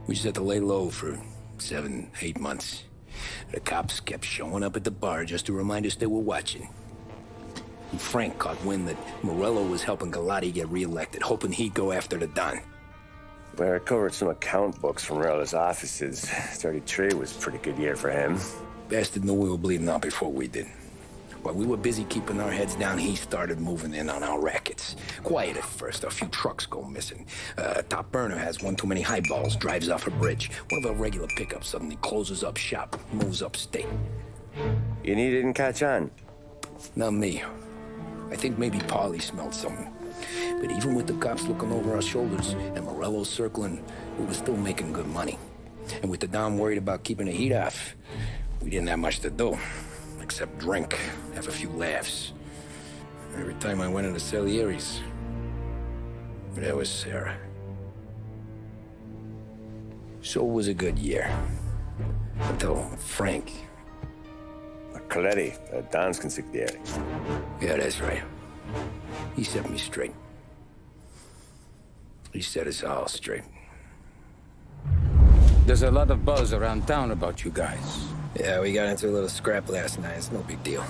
We just had to lay low for 7, 8 months. The cops kept showing up at the bar just to remind us they were watching. And Frank caught wind that Morello was helping Galati get reelected, hoping he'd go after the Don. Well, I recovered some account books from Morello's offices. 33 was a pretty good year for him. Bastard knew we were bleeding out before we did. While we were busy keeping our heads down, he started moving in on our rackets. Quiet at first, a few trucks go missing. Top burner has one too many highballs, drives off a bridge. One of our regular pickups suddenly closes up shop, moves upstate. And he didn't catch on? Not me. I think maybe Paulie smelled something. But even with the cops looking over our shoulders and Morello circling, we were still making good money. And with the Don worried about keeping the heat off, we didn't have much to do. Except drink, have a few laughs. Every time I went into Salieri's, there was Sarah. So it was a good year. Until Frank. Coletti, Don's consigliere. Yeah, that's right. He set me straight. He set us all straight. There's a lot of buzz around town about you guys. Yeah, we got into a little scrap last night. It's no big deal.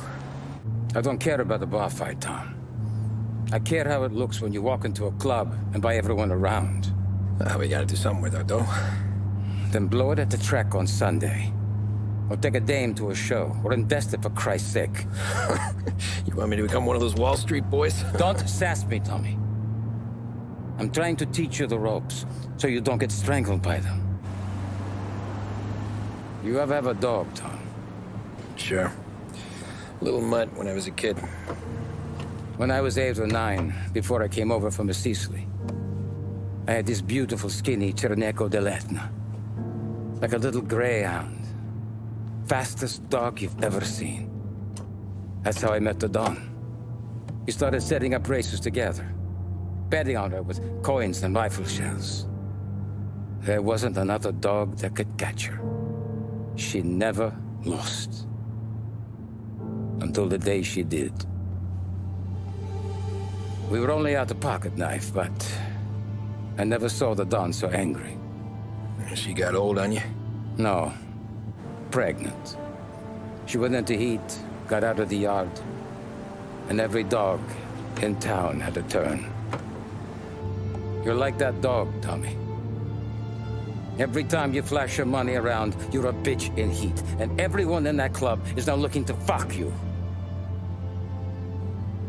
I don't care about the bar fight, Tom. I care how it looks when you walk into a club and buy everyone around. We gotta do something with our dough. Then blow it at the track on Sunday. Or take a dame to a show. Or invest it, for Christ's sake. You want me to become one of those Wall Street boys? Don't sass me, Tommy. I'm trying to teach you the ropes, so you don't get strangled by them. You ever have a dog, Tom? Sure. Little mutt when I was a kid. When I was 8 or 9, before I came over from Sicily. I had this beautiful, skinny Cerneco dell'Etna. Like a little greyhound. Fastest dog you've ever seen. That's how I met the Don. We started setting up races together. Betting on her with coins and rifle shells. There wasn't another dog that could catch her. She never lost. Until the day she did. We were only out a pocket knife, but I never saw the Don so angry. She got old on you? No. Pregnant. She went into heat, got out of the yard, and every dog in town had a turn. You're like that dog, Tommy. Every time you flash your money around, you're a bitch in heat, and everyone in that club is now looking to fuck you.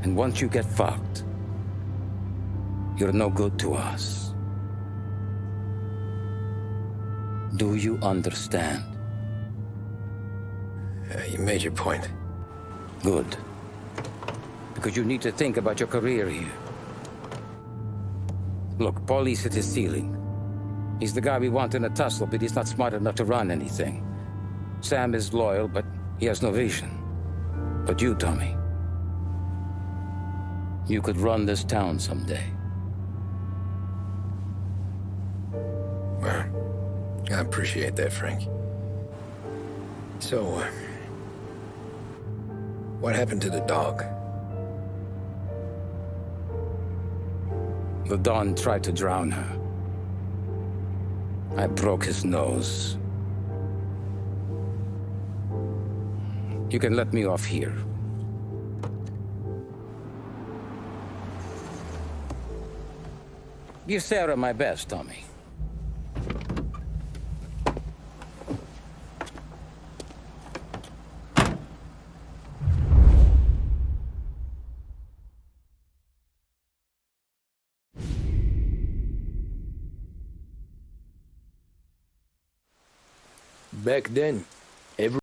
And once you get fucked, you're no good to us. Do you understand? You made your point. Good. Because you need to think about your career here. Look, Paulie's hit his ceiling. He's the guy we want in a tussle, but he's not smart enough to run anything. Sam is loyal, but he has no vision. But you, Tommy, you could run this town someday. Well, I appreciate that, Frank. So, what happened to the dog? The Don tried to drown her. I broke his nose. You can let me off here. Give Sarah my best, Tommy. Back then,